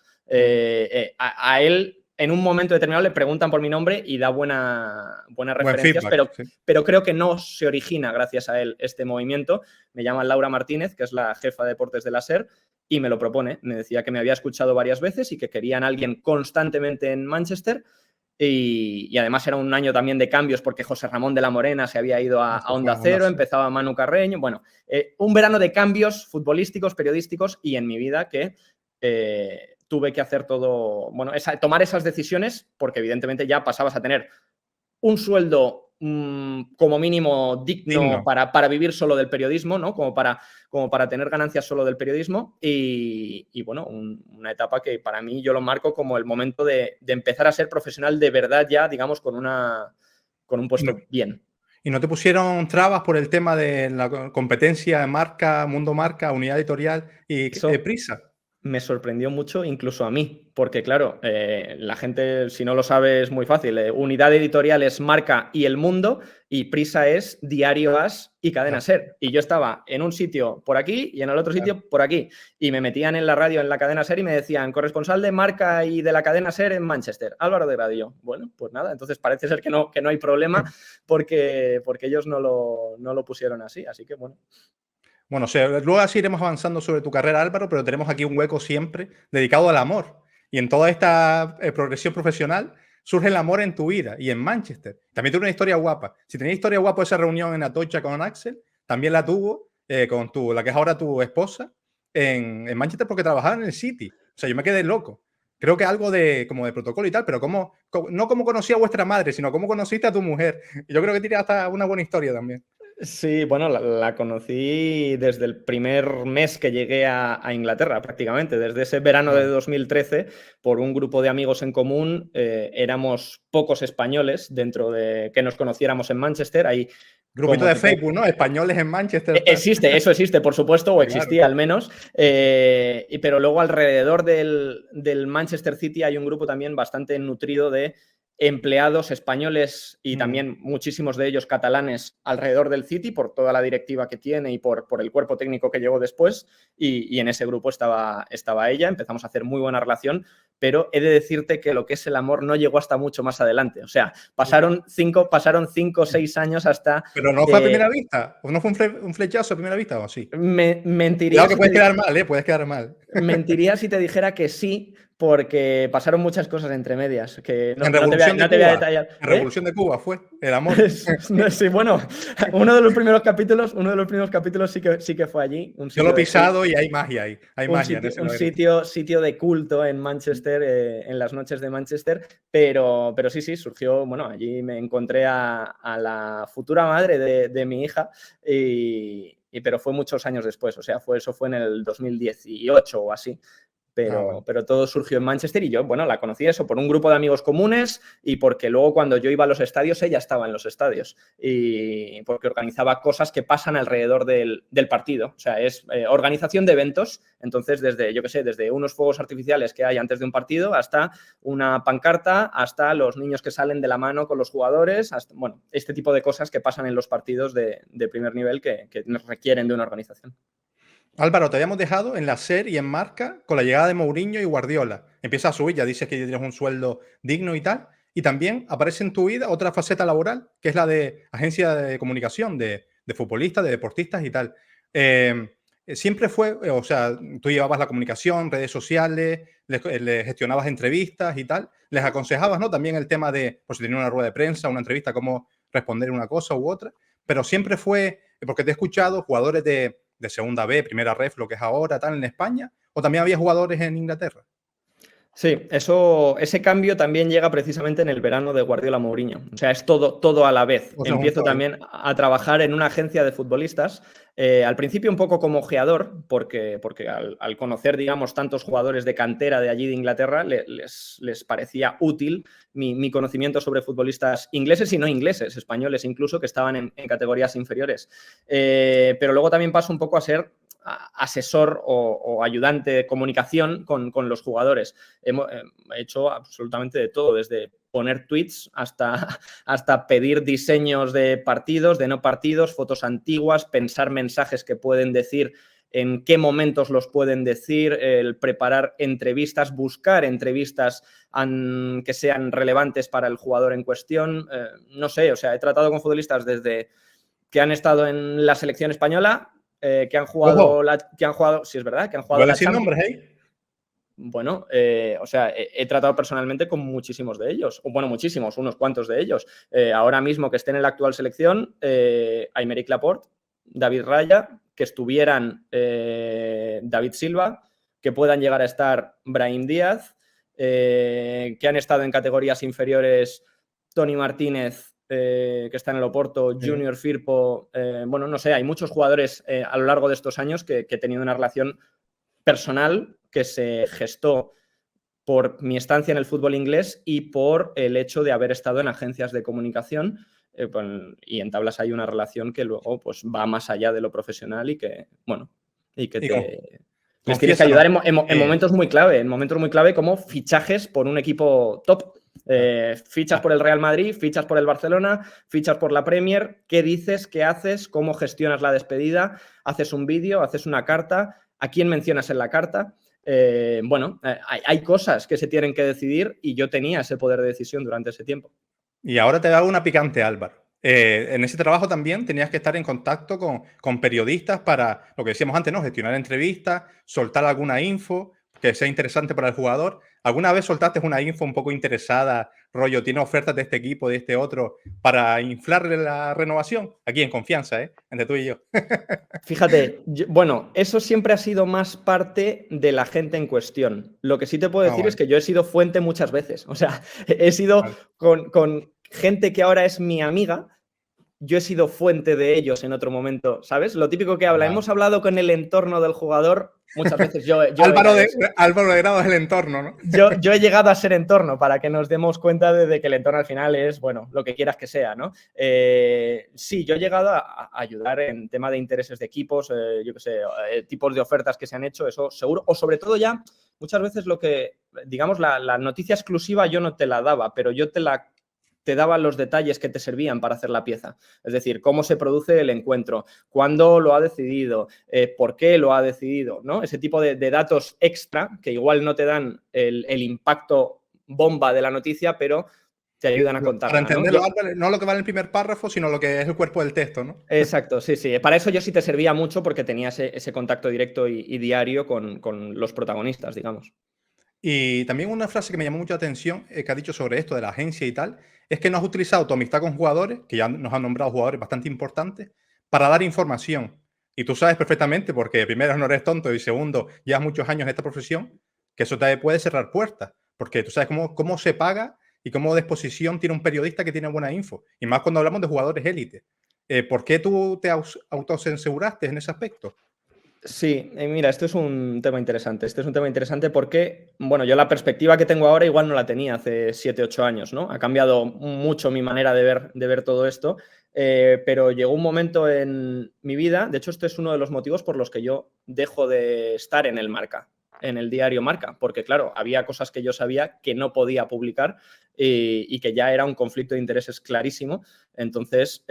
A él... En un momento determinado le preguntan por mi nombre y da buenas referencias, feedback, pero creo que no se origina gracias a él este movimiento. Me llama Laura Martínez, que es la jefa de deportes de la SER, y me lo propone. Me decía que me había escuchado varias veces y que querían a alguien constantemente en Manchester. Y además era un año también de cambios porque José Ramón de la Morena se había ido a Onda Cero, empezaba Manu Carreño. Bueno, un verano de cambios futbolísticos, periodísticos y en mi vida que... tuve que hacer todo, bueno, tomar esas decisiones porque evidentemente ya pasabas a tener un sueldo como mínimo digno. Para vivir solo del periodismo, ¿no? Como para tener ganancias solo del periodismo y bueno, una etapa que para mí yo lo marco como el momento de empezar a ser profesional de verdad ya, digamos, con un puesto bien. ¿Y no te pusieron trabas por el tema de la competencia de Marca, Mundo Marca, Unidad Editorial y Prisa? Me sorprendió mucho, incluso a mí, porque claro, la gente, si no lo sabe, es muy fácil. Unidad Editorial es Marca y El Mundo y Prisa es Diario As y Cadena SER. Y yo estaba en un sitio por aquí y en el otro sitio por aquí. Y me metían en la radio, en la Cadena SER y me decían, corresponsal de Marca y de la Cadena SER en Manchester, Álvaro de Radio. Bueno, pues nada, entonces parece ser que no hay problema porque ellos no lo pusieron así. Así que bueno. Bueno, o sea, luego así iremos avanzando sobre tu carrera, Álvaro, pero tenemos aquí un hueco siempre dedicado al amor. Y en toda esta progresión profesional surge el amor en tu vida y en Manchester. También tuvo una historia guapa. Si tenía historia guapa esa reunión en Atocha con Axel, también la tuvo con la que es ahora tu esposa en Manchester porque trabajaba en el City. O sea, yo me quedé loco. Creo que algo como de protocolo y tal, pero no cómo conocí a vuestra madre, sino cómo conociste a tu mujer. Y yo creo que tiene hasta una buena historia también. Sí, bueno, la conocí desde el primer mes que llegué a Inglaterra, prácticamente, desde ese verano de 2013, por un grupo de amigos en común. Éramos pocos españoles dentro de que nos conociéramos en Manchester. Ahí, grupito de Facebook, ¿no? Españoles en Manchester. Eso existe, por supuesto, o existía claro. Al menos. Pero luego alrededor del Manchester City hay un grupo también bastante nutrido de empleados españoles y también muchísimos de ellos catalanes alrededor del City por toda la directiva que tiene y por el cuerpo técnico que llegó después, y en ese grupo estaba ella. Empezamos a hacer muy buena relación, pero he de decirte que lo que es el amor no llegó hasta mucho más adelante. O sea, pasaron 5 o 6 años hasta... ¿Pero no fue a primera vista? ¿O no fue un flechazo a primera vista o sí? Mentiría. Claro que puedes quedar mal, puedes quedar mal. Mentiría si te dijera que sí, porque pasaron muchas cosas entre medias. Que no, en no te voy a detallar. En Revolución de Cuba fue el amor. Sí, bueno, uno de los primeros capítulos sí que fue allí. Yo lo he pisado y hay magia ahí. Hay magia un sitio de culto en Manchester, en las noches de Manchester, pero sí, surgió, bueno, allí me encontré a la futura madre de mi hija, pero fue muchos años después. O sea, eso fue en el 2018 o así. Pero todo surgió en Manchester y yo, bueno, la conocí eso por un grupo de amigos comunes y porque luego cuando yo iba a los estadios, ella estaba en los estadios y porque organizaba cosas que pasan alrededor del partido. O sea, es organización de eventos. Entonces, desde unos fuegos artificiales que hay antes de un partido hasta una pancarta, hasta los niños que salen de la mano con los jugadores, hasta, bueno, este tipo de cosas que pasan en los partidos de primer nivel que requieren de una organización. Álvaro, te habíamos dejado en la SER y en Marca con la llegada de Mourinho y Guardiola. Empieza a subir, ya dices que tienes un sueldo digno y tal. Y también aparece en tu vida otra faceta laboral, que es la de agencia de comunicación de futbolistas, de deportistas y tal. Siempre fue, o sea, tú llevabas la comunicación, redes sociales, le gestionabas entrevistas y tal. Les aconsejabas, ¿no? También el tema de, pues si tenía una rueda de prensa, una entrevista, cómo responder una cosa u otra. Pero siempre fue, porque te he escuchado, jugadores de segunda B, primera ref, lo que es ahora, tal, en España, o también había jugadores en Inglaterra. Sí, ese cambio también llega precisamente en el verano de Guardiola-Mourinho. O sea, es todo a la vez. Empiezo también a trabajar en una agencia de futbolistas. Al principio un poco como ojeador, porque al conocer, digamos, tantos jugadores de cantera de allí de Inglaterra, les parecía útil mi conocimiento sobre futbolistas ingleses y no ingleses, españoles incluso, que estaban en categorías inferiores. Pero luego también paso un poco a ser asesor o ayudante de comunicación con los jugadores. He hecho absolutamente de todo, desde poner tweets hasta pedir diseños de partidos, de no partidos, fotos antiguas, pensar mensajes que pueden decir, en qué momentos los pueden decir, el preparar entrevistas, buscar entrevistas que sean relevantes para el jugador en cuestión. No sé, o sea, he tratado con futbolistas desde que han estado en la selección española, que han jugado, sí es verdad, que han jugado la Champions. Nombres, ¿eh? Bueno, o sea, he tratado personalmente con muchísimos de ellos, o bueno, muchísimos, unos cuantos de ellos. Ahora mismo que estén en la actual selección, Aymeric Laporte, David Raya, que estuvieran David Silva, que puedan llegar a estar Brahim Díaz, que han estado en categorías inferiores Toni Martínez, que está en el Oporto, Junior Firpo, bueno, no sé, hay muchos jugadores a lo largo de estos años que he tenido una relación personal que se gestó por mi estancia en el fútbol inglés y por el hecho de haber estado en agencias de comunicación, y entablas ahí una relación que luego pues va más allá de lo profesional y que, bueno, y que les tienes que ayudar en momentos muy clave como fichajes por un equipo top. Fichas por el Real Madrid, fichas por el Barcelona, fichas por la Premier. ¿Qué dices? ¿Qué haces? ¿Cómo gestionas la despedida? ¿Haces un vídeo? ¿Haces una carta? ¿A quién mencionas en la carta? Bueno, hay cosas que se tienen que decidir y yo tenía ese poder de decisión durante ese tiempo. Y ahora te hago una picante, Álvaro. En ese trabajo también tenías que estar en contacto con periodistas para, lo que decíamos antes, ¿no? Gestionar entrevistas, soltar alguna info que sea interesante para el jugador. ¿Alguna vez soltaste una info un poco interesada, rollo, tiene ofertas de este equipo, de este otro, para inflarle la renovación? Aquí en confianza, entre tú y yo. Fíjate, bueno, eso siempre ha sido más parte de la gente en cuestión. Lo que sí te puedo decir es que yo he sido fuente muchas veces. O sea, he sido con gente que ahora es mi amiga, yo he sido fuente de ellos en otro momento, ¿sabes? Lo típico que habla, hemos hablado con el entorno del jugador, muchas veces yo Álvaro de Grado es el entorno, ¿no? Yo he llegado a ser entorno para que nos demos cuenta de que el entorno al final es, bueno, lo que quieras que sea, ¿no? Sí, yo he llegado a ayudar en tema de intereses de equipos, yo qué sé, tipos de ofertas que se han hecho, eso seguro, o sobre todo ya, muchas veces lo que, digamos, la noticia exclusiva yo no te la daba, pero yo te daban los detalles que te servían para hacer la pieza. Es decir, cómo se produce el encuentro, cuándo lo ha decidido, por qué lo ha decidido, ¿no? Ese tipo de datos extra que igual no te dan el impacto bomba de la noticia, pero te ayudan a contarla. Para entenderlo, ¿no? Lo que va en el primer párrafo, sino lo que es el cuerpo del texto, ¿no? Exacto, sí. Para eso yo sí te servía mucho porque tenía ese contacto directo y diario con los protagonistas, digamos. Y también una frase que me llamó mucho la atención, que has dicho sobre esto de la agencia y tal, es que no has utilizado tu amistad con jugadores, que ya nos han nombrado jugadores bastante importantes, para dar información. Y tú sabes perfectamente, porque primero no eres tonto y segundo, llevas muchos años en esta profesión, que eso te puede cerrar puertas. Porque tú sabes cómo se paga y cómo de exposición tiene un periodista que tiene buena info. Y más cuando hablamos de jugadores élite. ¿Por qué tú te autocensuraste en ese aspecto? Sí, mira, esto es un tema interesante. Este es un tema interesante porque, bueno, yo la perspectiva que tengo ahora igual no la tenía hace 7, 8 años, ¿no? Ha cambiado mucho mi manera de ver todo esto, pero llegó un momento en mi vida, de hecho este es uno de los motivos por los que yo dejo de estar en el Marca, en el diario Marca, porque claro, había cosas que yo sabía que no podía publicar y que ya era un conflicto de intereses clarísimo. Entonces,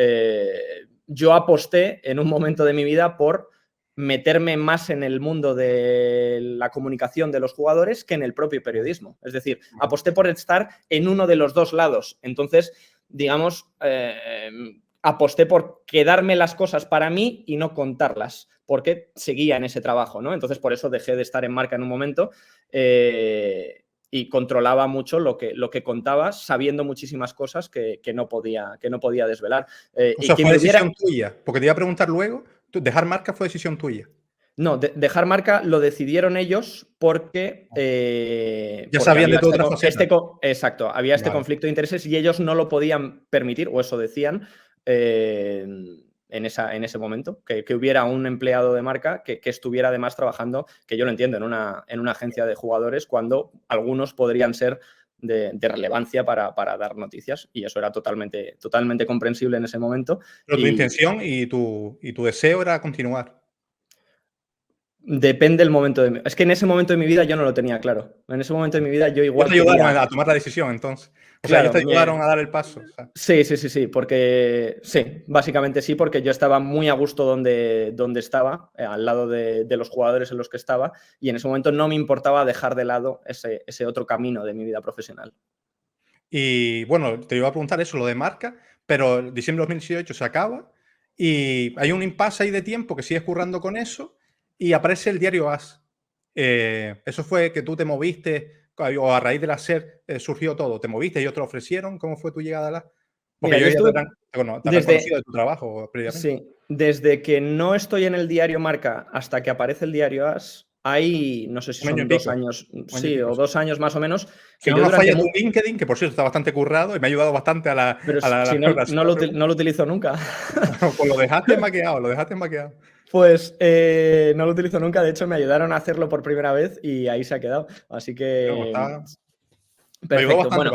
yo aposté en un momento de mi vida por meterme más en el mundo de la comunicación de los jugadores que en el propio periodismo. Es decir, aposté por estar en uno de los dos lados. Entonces, digamos, aposté por quedarme las cosas para mí y no contarlas, porque seguía en ese trabajo, ¿no? Entonces, por eso dejé de estar en Marca en un momento y controlaba mucho lo que contaba, sabiendo muchísimas cosas que no podía desvelar. O sea, fue decisión tuya, porque te iba a preguntar luego, dejar Marca fue decisión tuya. No, dejar Marca lo decidieron ellos porque... ya sabían de tu otra faceta. Exacto, había este conflicto de intereses y ellos no lo podían permitir, o eso decían, en ese momento, que hubiera un empleado de Marca que estuviera además trabajando, que yo lo entiendo, en una agencia de jugadores, cuando algunos podrían ser de relevancia para dar noticias, y eso era totalmente comprensible en ese momento. Pero tu intención y tu deseo era continuar. Depende del momento de mi... Es que en ese momento de mi vida yo no lo tenía claro. En ese momento de mi vida yo igual... ¿Te ayudaron a tomar la decisión, entonces? O sea, ellos te ayudaron a dar el paso. O sea. Sí, porque... Sí, básicamente sí, porque yo estaba muy a gusto donde estaba, al lado de los jugadores en los que estaba, y en ese momento no me importaba dejar de lado ese otro camino de mi vida profesional. Y bueno, te iba a preguntar eso, lo de Marca, pero diciembre de 2018 se acaba y hay un impasse ahí de tiempo que sigues currando con eso y aparece el diario AS. ¿Eso fue que tú te moviste o a raíz de la SER surgió todo? ¿Te moviste y ellos te lo ofrecieron? ¿Cómo fue tu llegada a la...? Porque mira, yo ya te he conocido de tu trabajo previamente. Sí, desde que no estoy en el diario Marca hasta que aparece el diario AS, hay, no sé si son 2 años, sí, o 2 años más o menos. Que no nos falla tu LinkedIn, que por cierto está bastante currado y me ha ayudado bastante a la... Pero si no lo utilizo nunca. Pues lo dejaste maqueado, Pues no lo utilizo nunca, de hecho me ayudaron a hacerlo por primera vez y ahí se ha quedado. Así que... Perfecto. Bueno,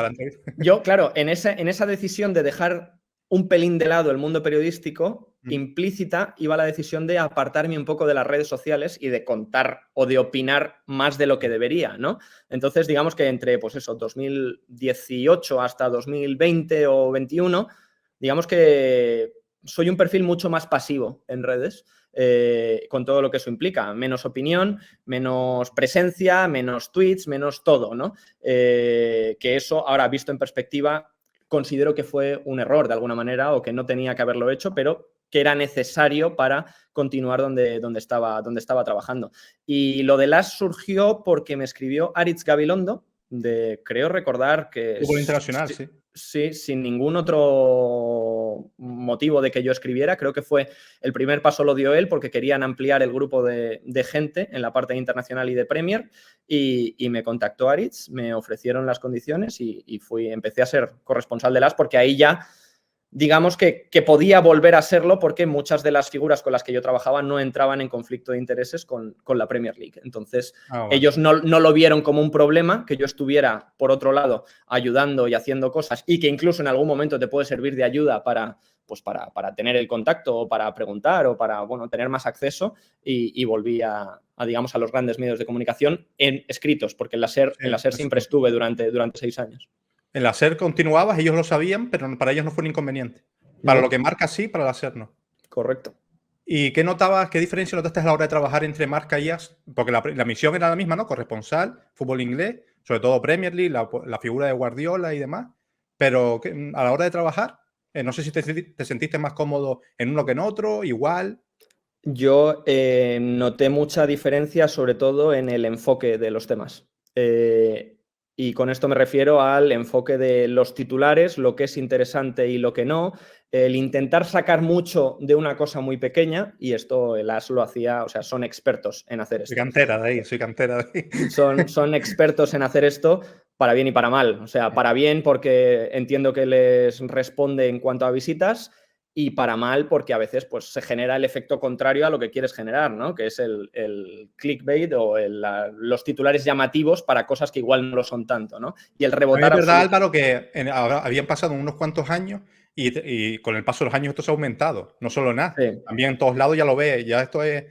yo, claro, en esa decisión de dejar un pelín de lado el mundo periodístico, implícita iba la decisión de apartarme un poco de las redes sociales y de contar o de opinar más de lo que debería, ¿no? Entonces, digamos que entre, pues eso, 2018 hasta 2020 o 21, digamos que soy un perfil mucho más pasivo en redes, con todo lo que eso implica. Menos opinión, menos presencia, menos tweets, menos todo, ¿no? Que eso, ahora visto en perspectiva, considero que fue un error de alguna manera o que no tenía que haberlo hecho, pero que era necesario para continuar donde estaba trabajando. Y lo de LAS surgió porque me escribió Aritz Gabilondo, creo recordar que... Fútbol internacional, sí. Sí, sin ningún otro motivo de que yo escribiera. Creo que fue el primer paso lo dio él porque querían ampliar el grupo de gente en la parte internacional y de Premier y me contactó Aritz, me ofrecieron las condiciones y empecé a ser corresponsal de las porque ahí ya digamos que podía volver a serlo porque muchas de las figuras con las que yo trabajaba no entraban en conflicto de intereses con la Premier League. Entonces, Bueno. ellos no lo vieron como un problema, que yo estuviera, por otro lado, ayudando y haciendo cosas y que incluso en algún momento te puede servir de ayuda para tener el contacto o para preguntar o para tener más acceso y volví a los grandes medios de comunicación en escritos, porque en la SER siempre estuve durante 6 años. En la SER continuabas, ellos lo sabían, pero para ellos no fue un inconveniente. Para lo que Marca sí, para la SER no. Correcto. ¿Y qué diferencia notaste a la hora de trabajar entre Marca y AS? Porque la misión era la misma, ¿no? Corresponsal, fútbol inglés, sobre todo Premier League, la figura de Guardiola y demás. Pero a la hora de trabajar, no sé si te sentiste más cómodo en uno que en otro, igual. Yo noté mucha diferencia, sobre todo en el enfoque de los temas. Y con esto me refiero al enfoque de los titulares, lo que es interesante y lo que no, el intentar sacar mucho de una cosa muy pequeña, y esto el AS lo hacía, o sea, son expertos en hacer esto. Soy cantera de ahí. Son expertos en hacer esto para bien y para mal. O sea, para bien porque entiendo que les responde en cuanto a visitas, y para mal porque a veces pues, se genera el efecto contrario a lo que quieres generar, ¿no? Que es el clickbait o los titulares llamativos para cosas que igual no lo son tanto, ¿no? Y el rebotar... Es verdad, Álvaro, que habían pasado unos cuantos años y con el paso de los años esto se ha aumentado. No solo en AS, Sí. también en todos lados ya lo ves. Ya esto es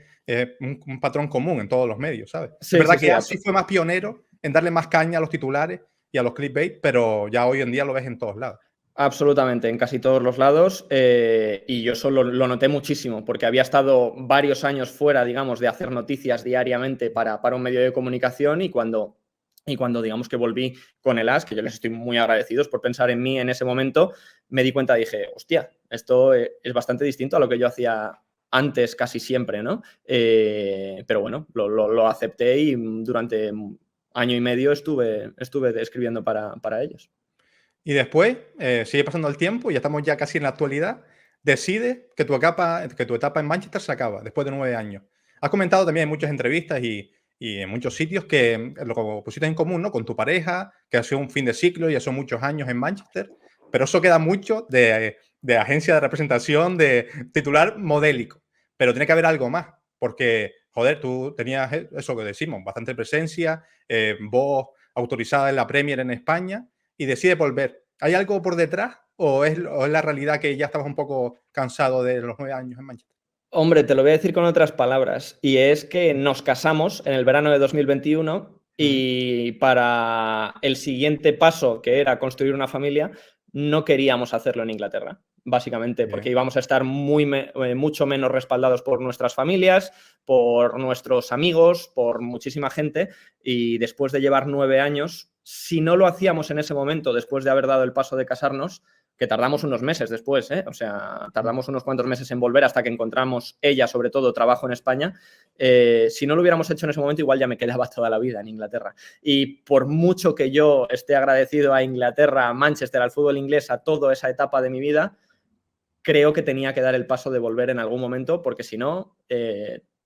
un patrón común en todos los medios, ¿sabes? Sí, es verdad sí, que sí, AS sí fue más pionero en darle más caña a los titulares y a los clickbait, pero ya hoy en día lo ves en todos lados. Absolutamente, en casi todos los lados, y yo solo lo noté muchísimo porque había estado varios años fuera, digamos, de hacer noticias diariamente para un medio de comunicación y cuando digamos que volví con el AS, que yo les estoy muy agradecidos por pensar en mí en ese momento, me di cuenta, dije, hostia, esto es bastante distinto a lo que yo hacía antes casi siempre, ¿no? Pero bueno, lo acepté y durante año y medio estuve escribiendo para ellos. Y después, sigue pasando el tiempo y ya estamos ya casi en la actualidad, decides que tu etapa en Manchester se acaba después de 9 años. Has comentado también en muchas entrevistas y en muchos sitios que lo pusiste en común, ¿no? Con tu pareja, que ha sido un fin de ciclo y ya son muchos años en Manchester, pero eso queda mucho de agencia de representación, de titular modélico. Pero tiene que haber algo más, porque, joder, tú tenías eso que decimos, bastante presencia, voz autorizada en la Premier en España, y decide volver. ¿Hay algo por detrás o es la realidad que ya estabas un poco cansado de los 9 años en Manchester? Hombre, te lo voy a decir con otras palabras, y es que nos casamos en el verano de 2021 y para el siguiente paso, que era construir una familia, no queríamos hacerlo en Inglaterra, básicamente porque íbamos a estar mucho menos respaldados por nuestras familias, por nuestros amigos, por muchísima gente, y después de llevar 9 años, si no lo hacíamos en ese momento, después de haber dado el paso de casarnos, que tardamos unos meses después, o sea, tardamos unos cuantos meses en volver hasta que encontramos, ella sobre todo, trabajo en España. Si no lo hubiéramos hecho en ese momento, igual ya me quedaba toda la vida en Inglaterra. Y por mucho que yo esté agradecido a Inglaterra, a Manchester, al fútbol inglés, a toda esa etapa de mi vida, creo que tenía que dar el paso de volver en algún momento, porque si no,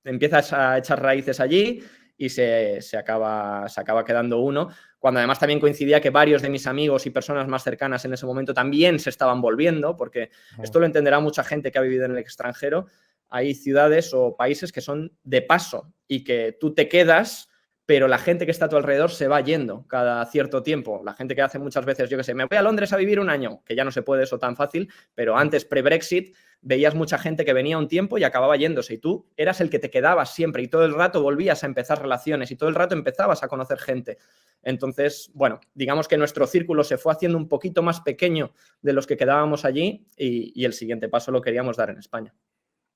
empiezas a echar raíces allí y se acaba quedando uno, cuando además también coincidía que varios de mis amigos y personas más cercanas en ese momento también se estaban volviendo, porque esto lo entenderá mucha gente que ha vivido en el extranjero. Hay ciudades o países que son de paso y que tú te quedas, pero la gente que está a tu alrededor se va yendo cada cierto tiempo. La gente que hace muchas veces, yo qué sé, me voy a Londres a vivir un año, que ya no se puede eso tan fácil, pero antes, pre-Brexit, veías mucha gente que venía un tiempo y acababa yéndose y tú eras el que te quedabas siempre y todo el rato volvías a empezar relaciones y todo el rato empezabas a conocer gente. Entonces, bueno, digamos que nuestro círculo se fue haciendo un poquito más pequeño de los que quedábamos allí y el siguiente paso lo queríamos dar en España.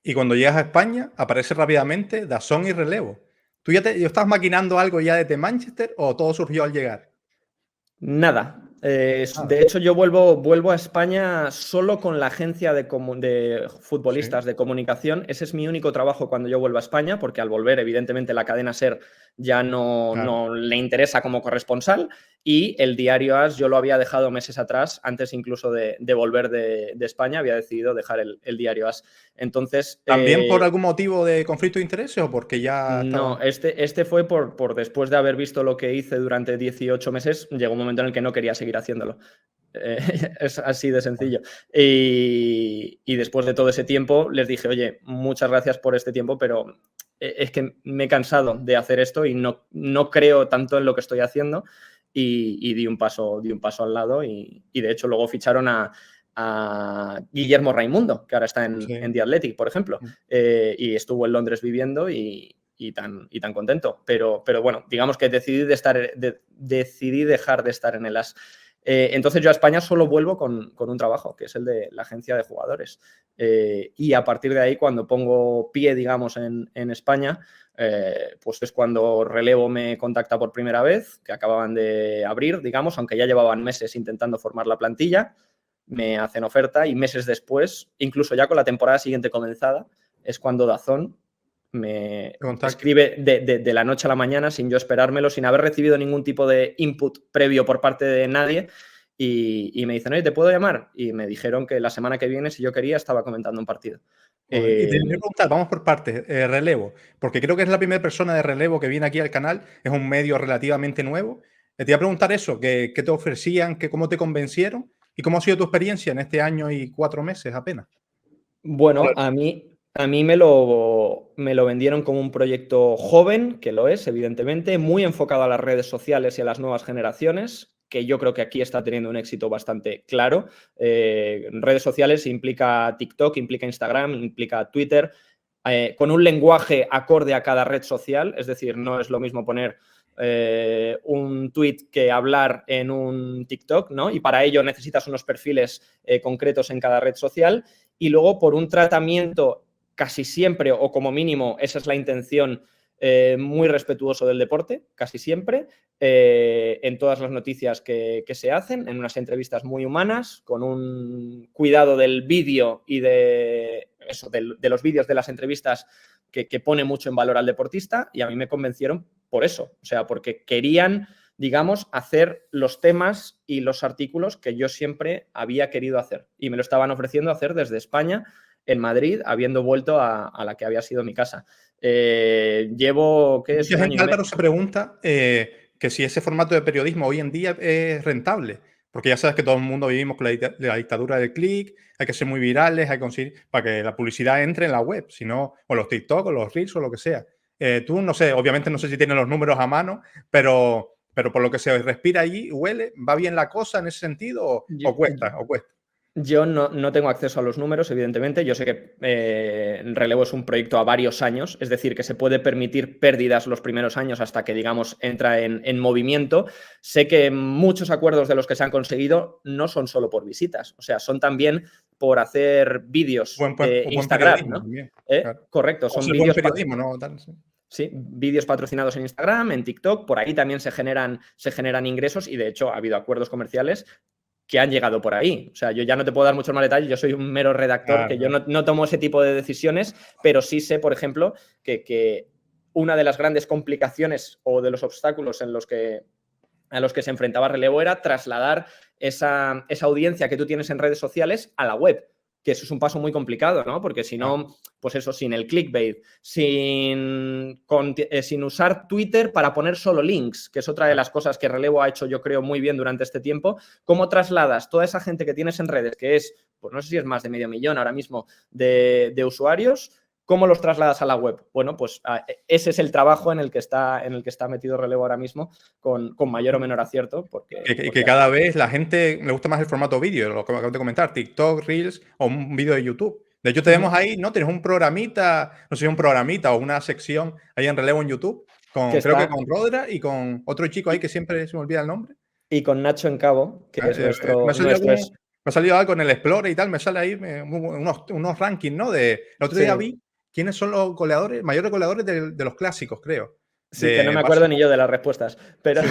Y cuando llegas a España, aparece rápidamente DAZN y Relevo. ¿Tú ya estabas maquinando algo ya desde Manchester o todo surgió al llegar? Nada. De hecho, yo vuelvo a España solo con la agencia de futbolistas de comunicación. Ese es mi único trabajo cuando yo vuelvo a España, porque al volver, evidentemente, la cadena SER ya no le interesa como corresponsal. Y el diario AS yo lo había dejado meses atrás, antes incluso de volver de España, había decidido dejar el diario AS. Entonces, ¿También por algún motivo de conflicto de intereses o porque ya no, este fue por después de haber visto lo que hice durante 18 meses, llegó un momento en el que no quería seguir haciéndolo. Es así de sencillo. Y después de todo ese tiempo les dije, oye, muchas gracias por este tiempo, pero es que me he cansado de hacer esto y no creo tanto en lo que estoy haciendo, y di un paso al lado y de hecho luego ficharon a Guillermo Raimundo, que ahora está en The Athletic, por ejemplo, y estuvo en Londres viviendo y tan contento. Pero bueno, digamos que decidí dejar de estar en el AS. Entonces yo a España solo vuelvo con un trabajo, que es el de la agencia de jugadores. Y a partir de ahí, cuando pongo pie, digamos, en España, pues es cuando Relevo me contacta por primera vez, que acababan de abrir, digamos, aunque ya llevaban meses intentando formar la plantilla. Me hacen oferta y meses después, incluso ya con la temporada siguiente comenzada, es cuando DAZN me escribe de la noche a la mañana, sin yo esperármelo, sin haber recibido ningún tipo de input previo por parte de nadie, y me dicen, oye, ¿te puedo llamar? Y me dijeron que la semana que viene, si yo quería, estaba comentando un partido. Y te voy a preguntar, vamos por partes, Relevo, porque creo que es la primera persona de Relevo que viene aquí al canal, es un medio relativamente nuevo. Te voy a preguntar eso, ¿qué te ofrecían, cómo te convencieron y cómo ha sido tu experiencia en este año y 4 meses apenas? Bueno, a mí me lo vendieron como un proyecto joven, que lo es, evidentemente, muy enfocado a las redes sociales y a las nuevas generaciones, que yo creo que aquí está teniendo un éxito bastante claro. Redes sociales implica TikTok, implica Instagram, implica Twitter, con un lenguaje acorde a cada red social, es decir, no es lo mismo poner un tweet que hablar en un TikTok, ¿no? Y para ello necesitas unos perfiles concretos en cada red social, y luego por un tratamiento casi siempre, o como mínimo, esa es la intención, muy respetuoso del deporte, casi siempre, en todas las noticias que se hacen, en unas entrevistas muy humanas, con un cuidado del vídeo y de los vídeos de las entrevistas que pone mucho en valor al deportista, y a mí me convencieron por eso, o sea, porque querían, digamos, hacer los temas y los artículos que yo siempre había querido hacer, y me lo estaban ofreciendo hacer desde España, en Madrid, habiendo vuelto a la que había sido mi casa. Llevo, ¿qué es? Mucha gente, Álvaro, se pregunta que si ese formato de periodismo hoy en día es rentable, porque ya sabes que todo el mundo vivimos con la dictadura del clic, hay que ser muy virales, hay que conseguir para que la publicidad entre en la web, si no, o los TikTok, o los Reels, o lo que sea. Tú, no sé, obviamente no sé si tienes los números a mano, pero por lo que se respira allí, huele, ¿va bien la cosa en ese sentido o cuesta? Yo no tengo acceso a los números, evidentemente. Yo sé que Relevo es un proyecto a varios años, es decir, que se puede permitir pérdidas los primeros años hasta que, digamos, entra en movimiento. Sé que muchos acuerdos de los que se han conseguido no son solo por visitas, o sea, son también por hacer vídeos de Instagram, ¿no? Claro. Correcto, son vídeos periodismo, ¿no? Sí, vídeos patrocinados en Instagram, en TikTok, por ahí también se generan ingresos, y de hecho ha habido acuerdos comerciales que han llegado por ahí. O sea, yo ya no te puedo dar muchos más detalles, yo soy un mero redactor, que yo no tomo ese tipo de decisiones, pero sí sé, por ejemplo, que una de las grandes complicaciones o de los obstáculos a los que se enfrentaba Relevo era trasladar esa audiencia que tú tienes en redes sociales a la web, que eso es un paso muy complicado, ¿no? Porque si no, pues eso, sin el clickbait, sin usar Twitter para poner solo links, que es otra de las cosas que Relevo ha hecho, yo creo, muy bien durante este tiempo. ¿Cómo trasladas toda esa gente que tienes en redes, que es, pues no sé si es más de 500.000 ahora mismo de usuarios? ¿Cómo los trasladas a la web? Bueno, pues ese es el trabajo en el que está metido Relevo ahora mismo, con mayor o menor acierto. Porque cada vez la gente le gusta más el formato vídeo, lo que acabo de comentar, TikTok, Reels o un vídeo de YouTube. De hecho, tenemos ahí, ¿no? Tienes un programita, no sé si es un programita o una sección ahí en Relevo en YouTube, creo que con Rodra y con otro chico ahí que siempre se me olvida el nombre. Y con Nacho Encabo, que es nuestro... Me ha salido algo en el Explorer y tal, me sale ahí unos rankings, ¿no? El otro día vi quiénes son los mayores goleadores de los clásicos, creo. Sí, que no me acuerdo ni yo de las respuestas. Pero,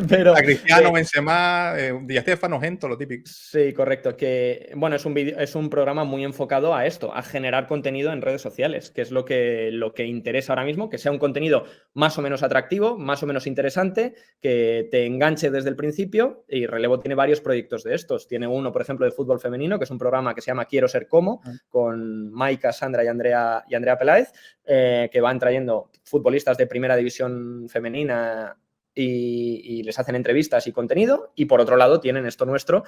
pero a Cristiano, Benzema, Di Stéfano, Gento, lo típico. Sí, correcto. Que bueno, es un programa muy enfocado a esto, a generar contenido en redes sociales, que es lo que interesa ahora mismo, que sea un contenido más o menos atractivo, más o menos interesante, que te enganche desde el principio. Y Relevo tiene varios proyectos de estos. Tiene uno, por ejemplo, de fútbol femenino, que es un programa que se llama Quiero ser como, con Maika, Sandra y Andrea Peláez, que van trayendo futbolistas de primera división femenina y les hacen entrevistas y contenido. Y por otro lado tienen esto nuestro,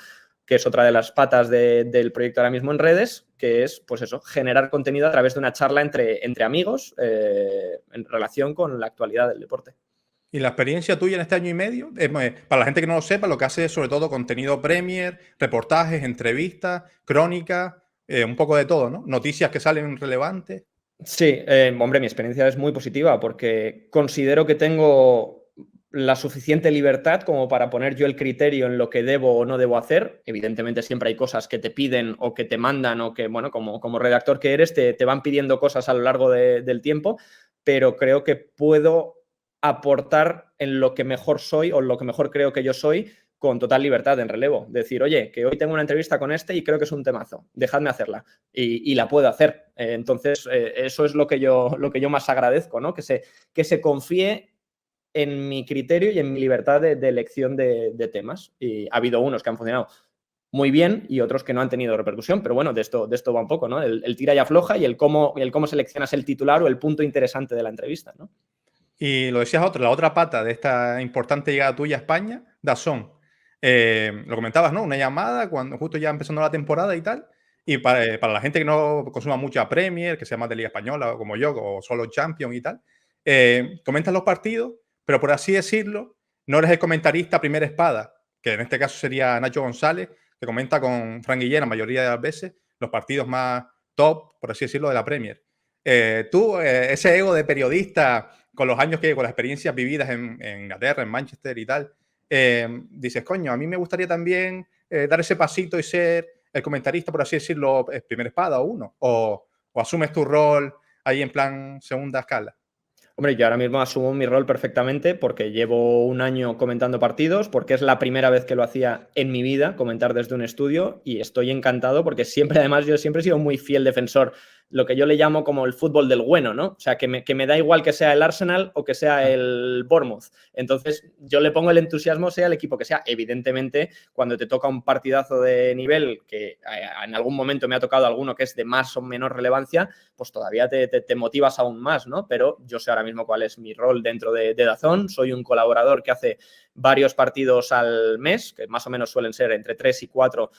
que es otra de las patas del proyecto ahora mismo en redes, que es, pues eso, generar contenido a través de una charla entre amigos en relación con la actualidad del deporte. Y la experiencia tuya en este año y medio, para la gente que no lo sepa, lo que hace es sobre todo contenido Premier, reportajes, entrevistas, crónicas, un poco de todo, ¿no? Noticias que salen relevantes. Sí, hombre, mi experiencia es muy positiva porque considero que tengo la suficiente libertad como para poner yo el criterio en lo que debo o no debo hacer. Evidentemente siempre hay cosas que te piden o que te mandan o que, bueno, como redactor que eres, te van pidiendo cosas a lo largo del tiempo, pero creo que puedo aportar en lo que mejor soy o en lo que mejor creo que yo soy con total libertad en Relevo. Decir, oye, que hoy tengo una entrevista con este y creo que es un temazo, dejadme hacerla. Y la puedo hacer. Entonces, eso es lo que yo más agradezco, ¿no? Que se confíe en mi criterio y en mi libertad de elección de temas. Y ha habido unos que han funcionado muy bien y otros que no han tenido repercusión, pero bueno, de esto va un poco, ¿no? El tira y afloja y el cómo seleccionas el titular o el punto interesante de la entrevista, ¿no? Y lo decías la otra pata de esta importante llegada tuya a España, DAZN. Lo comentabas, ¿no? Una llamada cuando justo ya empezando la temporada y tal. Y para la gente que no consuma mucha Premier, que sea más de Liga Española, como yo, o solo Champions y tal, comentas los partidos, pero por así decirlo, no eres el comentarista primera espada, que en este caso sería Nacho González, que comenta con Fran Guillén la mayoría de las veces los partidos más top, por así decirlo, de la Premier. Tú, ese ego de periodista, con los años con las experiencias vividas en Inglaterra, en Manchester y tal, dices, coño, a mí me gustaría también dar ese pasito y ser el comentarista, por así decirlo, primera espada o uno, o asumes tu rol ahí en plan segunda escala. Hombre, yo ahora mismo asumo mi rol perfectamente porque llevo un año comentando partidos, porque es la primera vez que lo hacía en mi vida, comentar desde un estudio, y estoy encantado porque siempre, además, yo siempre he sido muy fiel defensor, lo que yo le llamo como el fútbol del bueno, ¿no? O sea, que me da igual que sea el Arsenal o que sea el Bournemouth. Entonces, yo le pongo el entusiasmo, sea el equipo que sea. Evidentemente, cuando te toca un partidazo de nivel, que en algún momento me ha tocado alguno que es de más o menor relevancia, pues todavía te motivas aún más, ¿no? Pero yo sé ahora mismo cuál es mi rol dentro de DAZN. Soy un colaborador que hace varios partidos al mes, que más o menos suelen ser entre 3 y 4,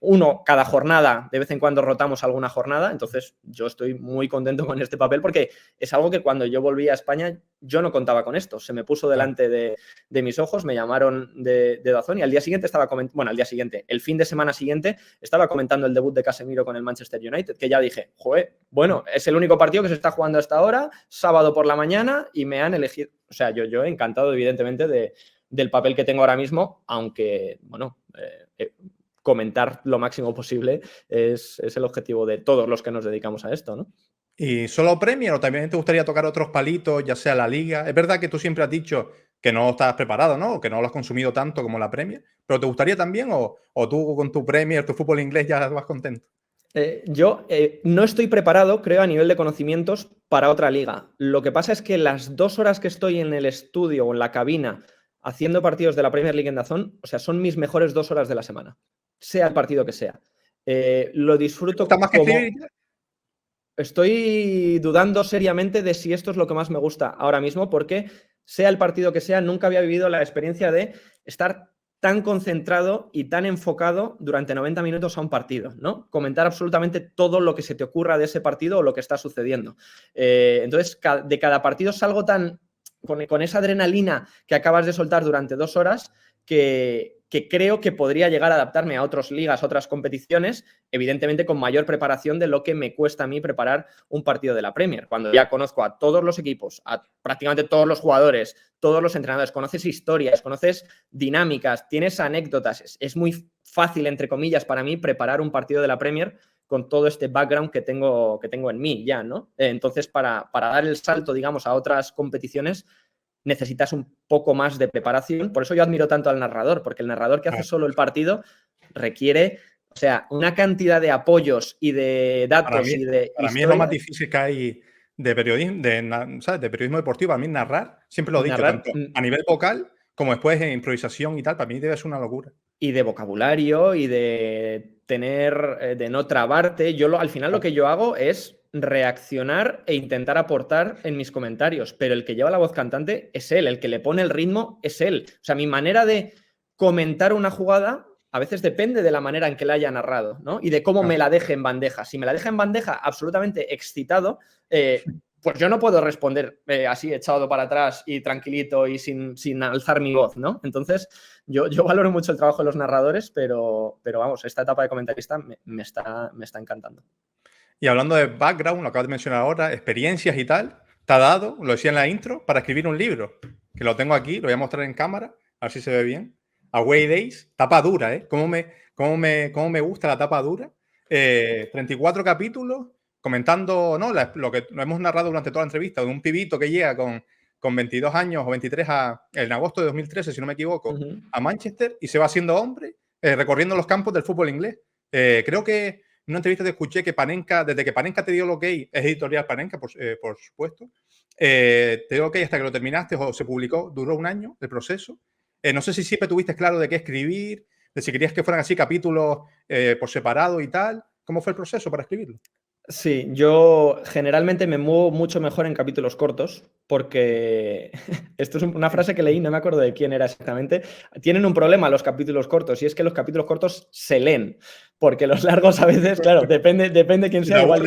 uno cada jornada. De vez en cuando rotamos alguna jornada. Entonces yo estoy muy contento con este papel porque es algo que cuando yo volví a España yo no contaba con esto. Se me puso delante de mis ojos, me llamaron de DAZN y al día siguiente estaba comentando, bueno, al día siguiente, el fin de semana siguiente estaba comentando el debut de Casemiro con el Manchester United, que ya dije, joder, bueno, es el único partido que se está jugando hasta ahora, sábado por la mañana, y me han elegido. O sea, yo encantado evidentemente del papel que tengo ahora mismo, aunque, bueno, comentar lo máximo posible es el objetivo de todos los que nos dedicamos a esto, ¿no? ¿Y solo Premier o también te gustaría tocar otros palitos, ya sea la Liga? Es verdad que tú siempre has dicho que no estás preparado, ¿no? O que no lo has consumido tanto como la Premier, pero ¿te gustaría también o tú con tu Premier, tu fútbol inglés ya vas contento? Yo no estoy preparado, creo, a nivel de conocimientos para otra liga. Lo que pasa es que las 2 horas que estoy en el estudio o en la cabina haciendo partidos de la Premier League en DAZN, o sea, son mis mejores 2 horas de la semana, sea el partido que sea. Lo disfruto ¿Está más que escribir? Estoy dudando seriamente de si esto es lo que más me gusta ahora mismo, porque sea el partido que sea, nunca había vivido la experiencia de estar tan concentrado y tan enfocado durante 90 minutos a un partido, ¿no? Comentar absolutamente todo lo que se te ocurra de ese partido o lo que está sucediendo. Entonces, de cada partido salgo con esa adrenalina que acabas de soltar durante 2 horas que creo que podría llegar a adaptarme a otras ligas, otras competiciones, evidentemente con mayor preparación de lo que me cuesta a mí preparar un partido de la Premier. Cuando ya conozco a todos los equipos, a prácticamente todos los jugadores, todos los entrenadores, conoces historias, conoces dinámicas, tienes anécdotas, es muy fácil, entre comillas, para mí preparar un partido de la Premier con todo este background que tengo en mí ya, ¿no? Entonces, para dar el salto, digamos, a otras competiciones, necesitas un poco más de preparación. Por eso yo admiro tanto al narrador, porque el narrador que hace solo el partido requiere, o sea, una cantidad de apoyos y de datos Para mí, y de para mí es lo más difícil que hay de periodismo, ¿sabes? De periodismo deportivo. Para mí narrar, siempre lo he dicho, narrar, tanto a nivel vocal como después en improvisación y tal, para mí debe ser una locura. y de vocabulario y de tener, de no trabarte. Al final lo que yo hago es reaccionar e intentar aportar en mis comentarios, pero el que lleva la voz cantante es él, el que le pone el ritmo es él. O sea, mi manera de comentar una jugada a veces depende de la manera en que la haya narrado, ¿no? Y de cómo me la deje en bandeja. Si me la deja en bandeja absolutamente excitado, pues yo no puedo responder así echado para atrás y tranquilito y sin alzar mi voz, ¿no? Entonces, yo valoro mucho el trabajo de los narradores, pero vamos, esta etapa de comentarista me está encantando. Y hablando de background, lo acabas de mencionar ahora, experiencias y tal, te ha dado, lo decía en la intro, para escribir un libro, que lo tengo aquí, lo voy a mostrar en cámara, a ver si se ve bien. Away Days, tapa dura, ¿eh? ¿Cómo me gusta la tapa dura? 34 capítulos comentando, ¿no? Lo que lo hemos narrado durante toda la entrevista, de un pibito que llega con 22 años o 23 en agosto de 2013, si no me equivoco, a Manchester y se va haciendo hombre recorriendo los campos del fútbol inglés. Creo que en una entrevista te escuché que Panenka, desde que Panenka te dio el ok, es editorial Panenka, por supuesto, te dio ok hasta que lo terminaste o se publicó, duró un año el proceso. No sé si siempre tuviste claro de qué escribir, de si querías que fueran así capítulos por separado y tal. ¿Cómo fue el proceso para escribirlo? Sí, yo generalmente me muevo mucho mejor en capítulos cortos porque esto es una frase que leí, no me acuerdo de quién era exactamente. Tienen un problema los capítulos cortos y es que los capítulos cortos se leen, porque los largos a veces, claro, depende quién sea, igual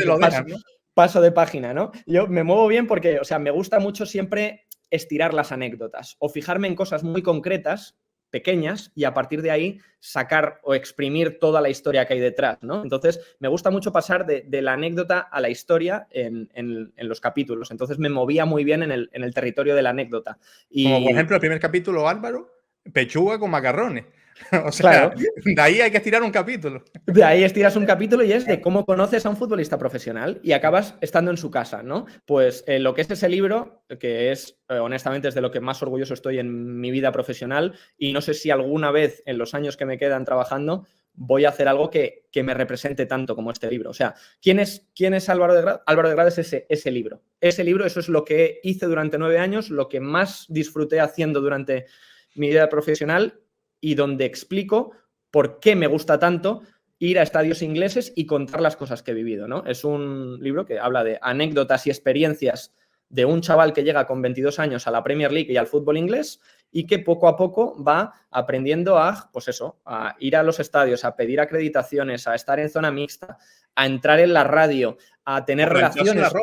paso de página, ¿no? Yo me muevo bien porque, o sea, me gusta mucho siempre estirar las anécdotas o fijarme en cosas muy concretas, pequeñas, y a partir de ahí sacar o exprimir toda la historia que hay detrás, ¿no? Entonces, me gusta mucho pasar de la anécdota a la historia en los capítulos. Entonces, me movía muy bien en el territorio de la anécdota. Como por ejemplo el primer capítulo, Álvaro, pechuga con macarrones. O sea, claro, de ahí hay que estirar un capítulo. De ahí estiras un capítulo y es de cómo conoces a un futbolista profesional y acabas estando en su casa, ¿no? Pues lo que es ese libro, que es, honestamente, es de lo que más orgulloso estoy en mi vida profesional y no sé si alguna vez en los años que me quedan trabajando voy a hacer algo que me represente tanto como este libro. O sea, ¿quién es Álvaro de Grado? Álvaro de Grado es ese libro. Ese libro, eso es lo que hice durante 9 años, lo que más disfruté haciendo durante mi vida profesional y donde explico por qué me gusta tanto ir a estadios ingleses y contar las cosas que he vivido, ¿no? Es un libro que habla de anécdotas y experiencias de un chaval que llega con 22 años a la Premier League y al fútbol inglés y que poco a poco va aprendiendo a, pues eso, a ir a los estadios, a pedir acreditaciones, a estar en zona mixta, a entrar en la radio, a tener relaciones.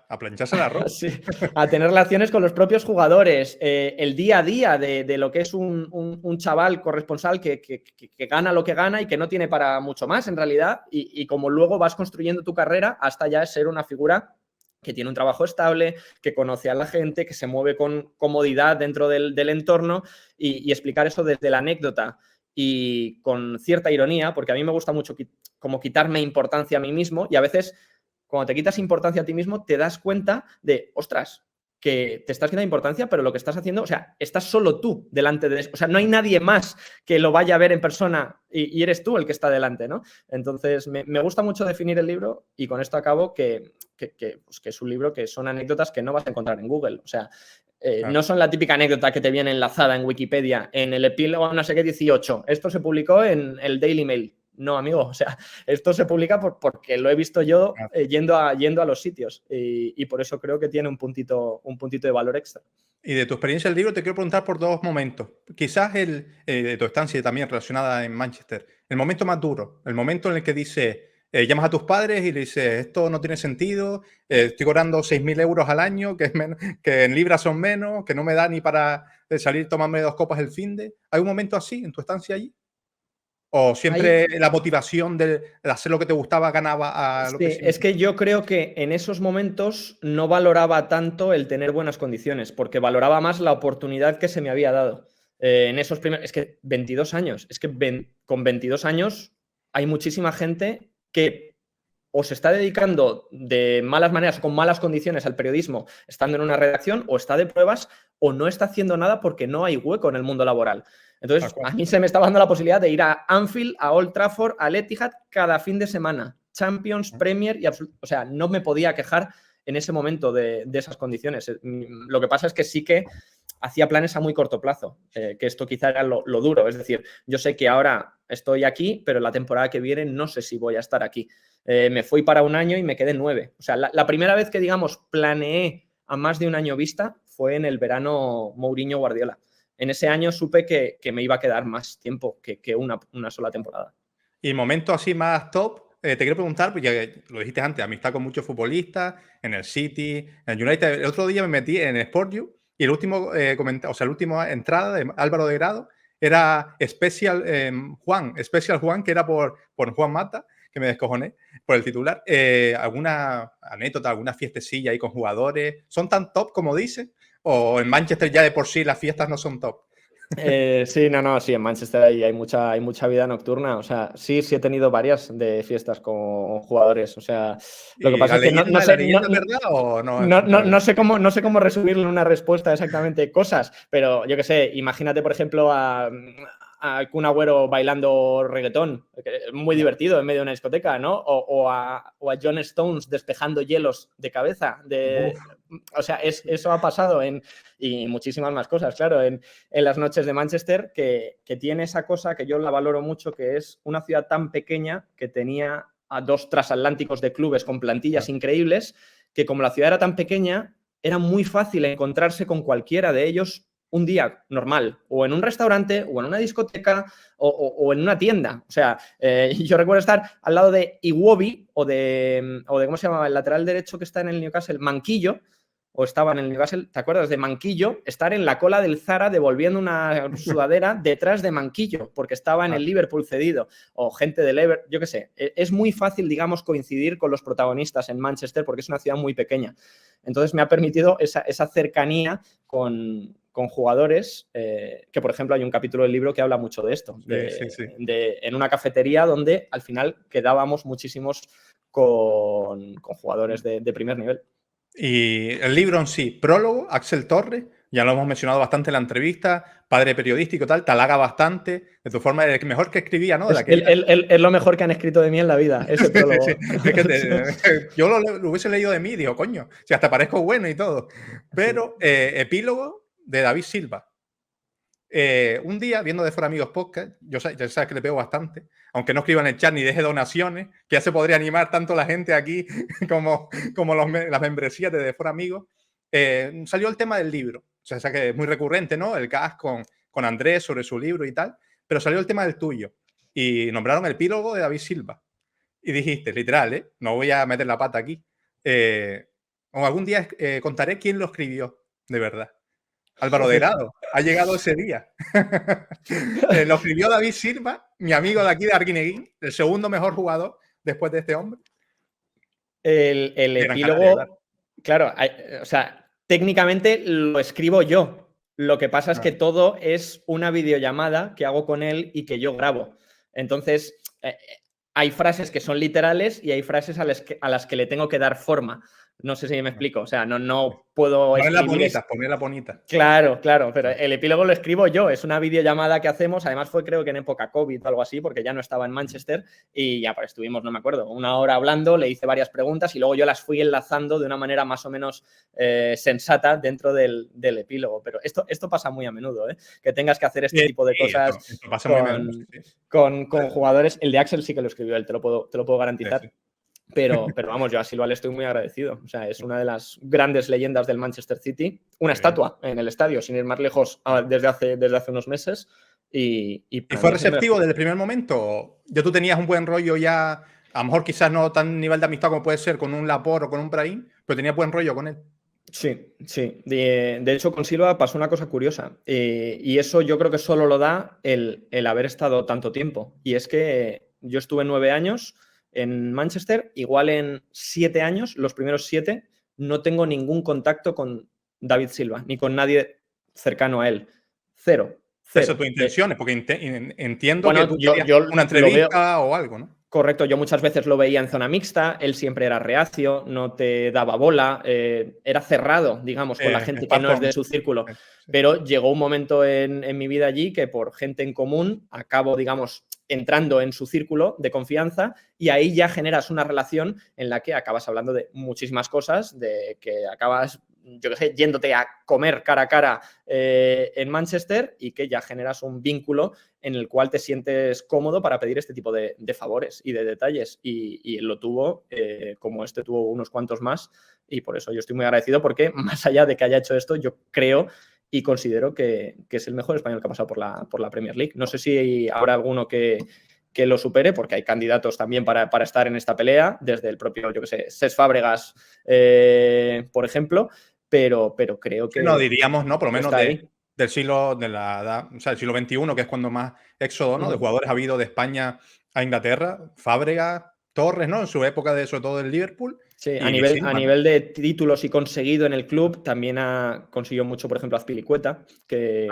A plancharse la ropa. Sí, a tener relaciones con los propios jugadores, el día a día de lo que es un chaval corresponsal que gana lo que gana y que no tiene para mucho más en realidad y como luego vas construyendo tu carrera hasta ya ser una figura que tiene un trabajo estable, que conoce a la gente, que se mueve con comodidad dentro del entorno y explicar eso desde la anécdota y con cierta ironía, porque a mí me gusta mucho como quitarme importancia a mí mismo y a veces cuando te quitas importancia a ti mismo te das cuenta de, ostras, que te estás quitando importancia, pero lo que estás haciendo, o sea, estás solo tú delante de eso. O sea, no hay nadie más que lo vaya a ver en persona y eres tú el que está delante, ¿no? Entonces, me gusta mucho definir el libro y con esto acabo que es un libro que son anécdotas que no vas a encontrar en Google. O sea, claro, no son la típica anécdota que te viene enlazada en Wikipedia, en el epílogo no sé qué 18. Esto se publicó en el Daily Mail. No, amigo, o sea, esto se publica porque lo he visto yo yendo a los sitios y por eso creo que tiene un puntito de valor extra. Y de tu experiencia del libro te quiero preguntar por 2 momentos. Quizás de tu estancia también relacionada en Manchester, el momento más duro, el momento en el que dices, llamas a tus padres y le dices, esto no tiene sentido, estoy cobrando 6.000 euros al año, que en libras son menos, que no me da ni para salir a tomarme 2 copas el finde. ¿Hay un momento así en tu estancia allí? ¿O siempre la motivación de hacer lo que te gustaba ganaba a lo que sí? Es que yo creo que en esos momentos no valoraba tanto el tener buenas condiciones, porque valoraba más la oportunidad que se me había dado. En esos primeros... Es que 22 años, es que con 22 años hay muchísima gente que o se está dedicando de malas maneras o con malas condiciones al periodismo, estando en una redacción, o está de pruebas, o no está haciendo nada porque no hay hueco en el mundo laboral. Entonces, a mí se me estaba dando la posibilidad de ir a Anfield, a Old Trafford, al Etihad cada fin de semana. Champions, Premier y o sea, no me podía quejar en ese momento de esas condiciones. Lo que pasa es que sí que hacía planes a muy corto plazo, que esto quizá era lo duro. Es decir, yo sé que ahora estoy aquí, pero la temporada que viene no sé si voy a estar aquí. Me fui para un año y me quedé 9. O sea, la primera vez que, digamos, planeé a más de un año vista fue en el verano Mourinho-Guardiola. En ese año supe que me iba a quedar más tiempo que una sola temporada. Y momento así más top, te quiero preguntar, pues ya lo dijiste antes, amistad con muchos futbolistas, en el City, en el United. El otro día me metí en SportU y el último comentario, o sea, la última entrada de Álvaro de Grado era Special Juan, que era por Juan Mata, que me descojoné por el titular. ¿Alguna anécdota, alguna fiestecilla ahí con jugadores? ¿Son tan top como dicen? ¿O en Manchester ya de por sí las fiestas no son top? Sí, en Manchester hay mucha vida nocturna. O sea, sí he tenido varias de fiestas con jugadores. O sea, lo que pasa es que no sé, ¿verdad o no? No sé cómo resumirlo en una respuesta exactamente cosas, pero yo qué sé, imagínate, por ejemplo, a Kun Agüero bailando reggaetón, muy divertido en medio de una discoteca, ¿no? O a John Stones despejando hielos de cabeza. O sea, eso ha pasado y muchísimas más cosas, claro, en las noches de Manchester, que tiene esa cosa que yo la valoro mucho, que es una ciudad tan pequeña que tenía a 2 transatlánticos de clubes con plantillas increíbles, que como la ciudad era tan pequeña, era muy fácil encontrarse con cualquiera de ellos un día normal, o en un restaurante, o en una discoteca, o en una tienda. O sea, yo recuerdo estar al lado de Iwobi, o de ¿cómo se llamaba? El lateral derecho que está en el Newcastle, Manquillo, o estaba en el Newcastle, ¿te acuerdas de Manquillo? Estar en la cola del Zara devolviendo una sudadera detrás de Manquillo, porque estaba en el Liverpool cedido, o gente del Everton, yo qué sé. Es muy fácil, digamos, coincidir con los protagonistas en Manchester, porque es una ciudad muy pequeña. Entonces me ha permitido esa cercanía con jugadores, que por ejemplo hay un capítulo del libro que habla mucho de esto, en una cafetería donde al final quedábamos muchísimos con jugadores de primer nivel. Y el libro en sí, prólogo, Axel Torres, ya lo hemos mencionado bastante en la entrevista, padre periodístico y tal, te halaga bastante de tu forma, de mejor que escribía, ¿no? Es lo mejor que han escrito de mí en la vida, ese prólogo. Sí. Es que yo lo hubiese leído de mí, digo, coño, si hasta parezco bueno y todo. Pero epílogo de David Silva. Un día, viendo De Fuera Amigos Podcast, ya sabes que le pego bastante, aunque no escriba en el chat ni deje donaciones, que ya se podría animar tanto la gente aquí como las membresías de Fuera Amigos. Salió el tema del libro, o sea que es muy recurrente, ¿no? El cast con Andrés sobre su libro y tal, pero salió el tema del tuyo y nombraron el epílogo de David Silva. Y dijiste, literal, no voy a meter la pata aquí. O algún día contaré quién lo escribió, de verdad. Álvaro de Grado, ha llegado ese día. Lo escribió David Silva, mi amigo de aquí de Arguineguín, el segundo mejor jugador después de este hombre. El epílogo, claro, o sea, técnicamente lo escribo yo. Lo que pasa es que todo es una videollamada que hago con él y que yo grabo. Entonces, hay frases que son literales y hay frases a las que le tengo que dar forma. No sé si me explico, o sea, no puedo ponerla bonita. Claro, pero el epílogo lo escribo yo, es una videollamada que hacemos, además fue creo que en época COVID o algo así, porque ya no estaba en Manchester y ya pues estuvimos, no me acuerdo, 1 hora hablando, le hice varias preguntas y luego yo las fui enlazando de una manera más o menos sensata dentro del epílogo, pero esto pasa muy a menudo, que tengas que hacer este tipo de cosas esto pasa muy a menudo, con jugadores. El de Axel sí que lo escribió él, te lo puedo garantizar. Sí. Pero vamos, yo a Silva le estoy muy agradecido. O sea, es una de las grandes leyendas del Manchester City. Una estatua en el estadio, sin ir más lejos, desde hace unos meses. ¿Y fue receptivo desde el primer momento? ¿Ya tú tenías un buen rollo ya? A lo mejor quizás no tan nivel de amistad como puede ser con un Laporte o con un Brahim, pero tenías buen rollo con él. Sí. De hecho, con Silva pasó una cosa curiosa. Y eso yo creo que solo lo da el haber estado tanto tiempo. Y es que yo estuve 9 años en Manchester, igual en 7 años, los primeros 7, no tengo ningún contacto con David Silva, ni con nadie cercano a él. Cero. Eso tus intenciones, porque entiendo que tú querías una entrevista o algo, ¿no? Correcto, yo muchas veces lo veía en zona mixta, él siempre era reacio, no te daba bola, era cerrado, digamos, con la gente que no es de su círculo. Pero llegó un momento en mi vida allí que por gente en común acabo, digamos, entrando en su círculo de confianza y ahí ya generas una relación en la que acabas hablando de muchísimas cosas, de que acabas, yo qué sé, yéndote a comer cara a cara en Manchester y que ya generas un vínculo en el cual te sientes cómodo para pedir este tipo de favores y de detalles. Y él lo tuvo, como este tuvo unos cuantos más, y por eso yo estoy muy agradecido porque más allá de que haya hecho esto, yo creo y considero que es el mejor español que ha pasado por la Premier League. No sé si habrá alguno que lo supere, porque hay candidatos también para estar en esta pelea, desde el propio, yo que sé, Cesc Fábregas, por ejemplo, pero creo que... No, diríamos, ¿no? Por lo menos del siglo, o sea, del siglo XXI, que es cuando más éxodo, ¿no? De jugadores ha habido de España a Inglaterra, Fábregas, Torres, ¿no? En su época, sobre todo del Liverpool. Sí, a nivel de títulos y conseguido en el club, también consiguió mucho, por ejemplo, Azpilicueta, que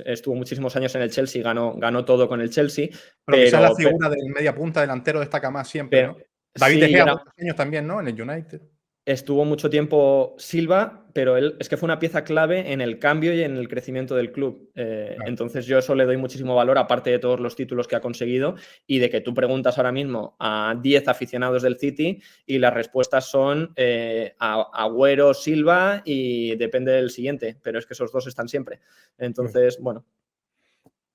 estuvo muchísimos años en el Chelsea, ganó todo con el Chelsea. Pero quizás la figura del media punta delantero destaca más siempre, ¿no? David De Gea, muchos años también, ¿no? En el United. Estuvo mucho tiempo Silva, pero él es que fue una pieza clave en el cambio y en el crecimiento del club. Claro. Entonces yo eso le doy muchísimo valor, aparte de todos los títulos que ha conseguido y de que tú preguntas ahora mismo a 10 aficionados del City y las respuestas son Agüero, Silva y depende del siguiente, pero es que esos dos están siempre. Entonces, bueno.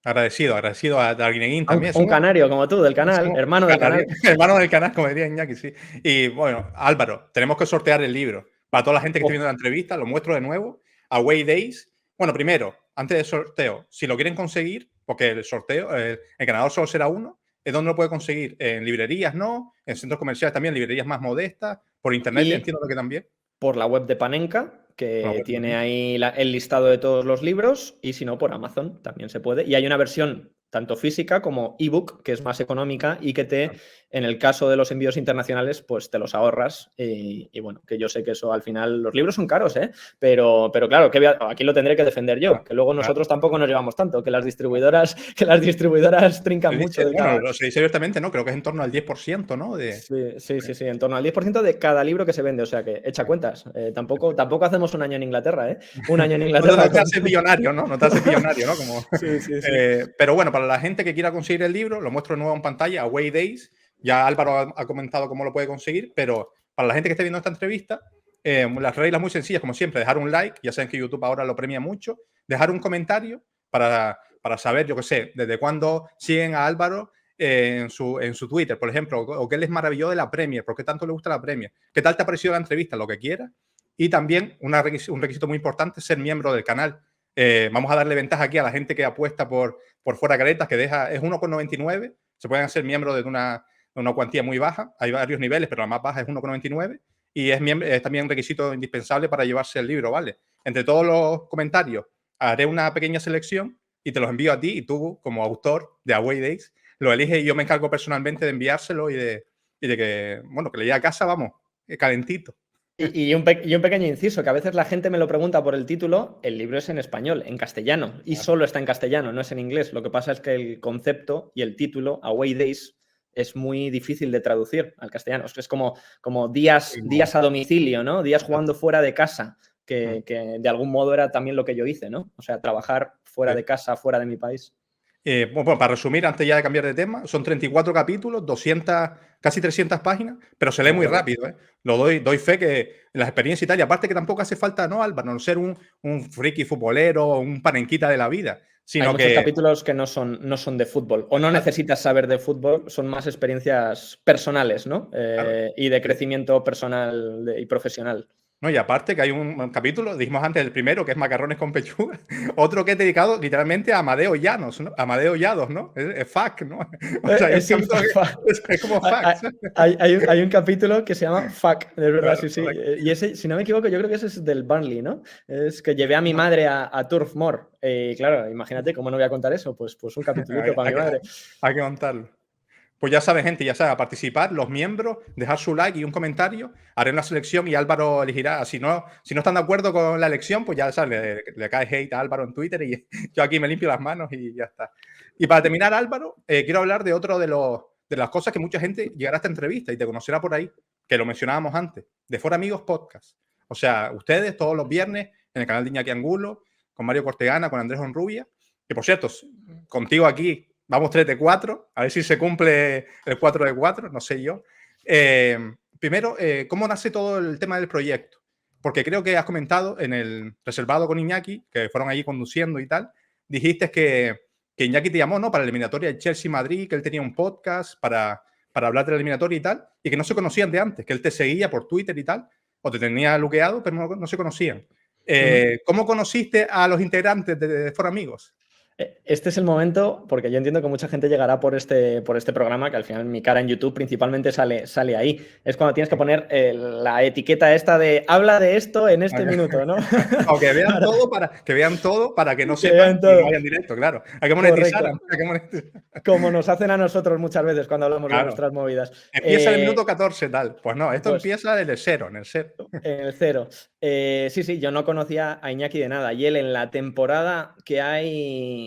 Agradecido a Darguineguín también. Un canario como tú, del canal, hermano del canal. Hermano del canal, como diría Iñaki, sí. Y bueno, Álvaro, tenemos que sortear el libro. Para toda la gente que esté viendo la entrevista, lo muestro de nuevo. Away Days. Bueno, primero, antes del sorteo, si lo quieren conseguir, porque el sorteo, el ganador solo será uno, ¿es dónde lo puede conseguir? En librerías, ¿no? En centros comerciales también, librerías más modestas. Por internet, entiendo que también. Por la web de Panenka, que tiene ahí el listado de todos los libros, y si no, por Amazon también se puede. Y hay una versión tanto física como ebook, que es más económica y que en el caso de los envíos internacionales, pues te los ahorras. Y bueno, que yo sé que eso al final, los libros son caros, ¿eh? Pero claro, aquí lo tendré que defender yo, que luego nosotros tampoco nos llevamos tanto, que las distribuidoras trincan mucho. Bueno, lo sé abiertamente, ¿no? Creo que es en torno al 10%, ¿no? Sí, en torno al 10% de cada libro que se vende, o sea que echa cuentas. Tampoco hacemos un año en Inglaterra, ¿eh? Un año en Inglaterra. No te haces millonario, ¿no? No te haces millonario, ¿no? Como, sí. Pero bueno, para la gente que quiera conseguir el libro, lo muestro de nuevo en pantalla, Away Days. Ya Álvaro ha comentado cómo lo puede conseguir, pero para la gente que esté viendo esta entrevista, las reglas muy sencillas, como siempre, dejar un like, ya saben que YouTube ahora lo premia mucho, dejar un comentario para saber, yo qué sé, desde cuándo siguen a Álvaro en su Twitter, por ejemplo, o qué les maravilló de la Premier, por qué tanto le gusta la Premier, qué tal te ha parecido la entrevista, lo que quieras. Y también un requisito muy importante, ser miembro del canal. Vamos a darle ventaja aquí a la gente que apuesta por Fuera Caretas, que es 1,99. Se pueden hacer miembros de una cuantía muy baja. Hay varios niveles, pero la más baja es 1,99. Y es también un requisito indispensable para llevarse el libro, ¿vale? Entre todos los comentarios haré una pequeña selección y te los envío a ti. Y tú, como autor de Away Days, lo eliges y yo me encargo personalmente de enviárselo y de que le llegue a casa, vamos, calentito. Y un pequeño inciso, que a veces la gente me lo pregunta por el título, el libro es en español, en castellano, y solo está en castellano, no es en inglés. Lo que pasa es que el concepto y el título, Away Days, es muy difícil de traducir al castellano. Es como días a domicilio, ¿no? Días jugando fuera de casa, que de algún modo era también lo que yo hice, ¿no? O sea, trabajar fuera de casa, fuera de mi país. Bueno, para resumir, antes ya de cambiar de tema, son 34 capítulos, casi 300 páginas, pero se lee muy rápido, ¿eh? Doy fe que en las experiencias y tal, y aparte que tampoco hace falta, ¿no, Álvaro? No ser un friki futbolero o un panenquita de la vida, sino hay muchos capítulos que no son de fútbol, o no necesitas saber de fútbol, son más experiencias personales, ¿no? Claro. Y de crecimiento personal y profesional. No, y aparte que hay un capítulo, dijimos antes el primero, que es Macarrones con pechuga, otro que es dedicado literalmente a Amadeo Llanos, ¿no? Amadeo Llados, ¿no? Es FAC, ¿no? O sea, es como FAC. Hay un capítulo que se llama FAC, de verdad, sí. Y ese, si no me equivoco, yo creo que ese es del Burnley, ¿no? Es que llevé a mi madre a Turf Moor. Y claro, imagínate, ¿cómo no voy a contar eso? Pues un capitulito para mi madre. Hay que contarlo. Pues ya saben, gente, ya saben, a participar, los miembros, dejar su like y un comentario, haré una selección y Álvaro elegirá. Si no están de acuerdo con la elección, pues ya saben, le cae hate a Álvaro en Twitter y yo aquí me limpio las manos y ya está. Y para terminar, Álvaro, quiero hablar de otro de los de las cosas que mucha gente llegará a esta entrevista y te conocerá por ahí, que lo mencionábamos antes, de Fora Amigos Podcast. O sea, ustedes todos los viernes en el canal de Iñaki Angulo, con Mario Cortegana, con Andrés Honrubia, que por cierto, contigo aquí vamos 3 de 4, a ver si se cumple el 4 de 4, no sé yo. Primero, ¿cómo nace todo el tema del proyecto? Porque creo que has comentado en el reservado con Iñaki, que fueron allí conduciendo y tal, dijiste que Iñaki te llamó, ¿no? Para la eliminatoria de Chelsea-Madrid, que él tenía un podcast para hablar de la eliminatoria y tal, y que no se conocían de antes, que él te seguía por Twitter y tal, o te tenía luqueado, pero no se conocían. ¿Cómo conociste a los integrantes de Fora Amigos? Este es el momento, porque yo entiendo que mucha gente llegará por este programa, que al final mi cara en YouTube principalmente sale ahí. Es cuando tienes que poner la etiqueta esta de habla de esto en este minuto, ¿no? O que vean todo para que no sepan que no vayan directo, claro. Hay que monetizar. Como nos hacen a nosotros muchas veces cuando hablamos de nuestras movidas. Empieza en el minuto 14, tal. Pues no, esto empieza en el 0. En el 0. Sí, yo no conocía a Iñaki de nada. Y él en la temporada que hay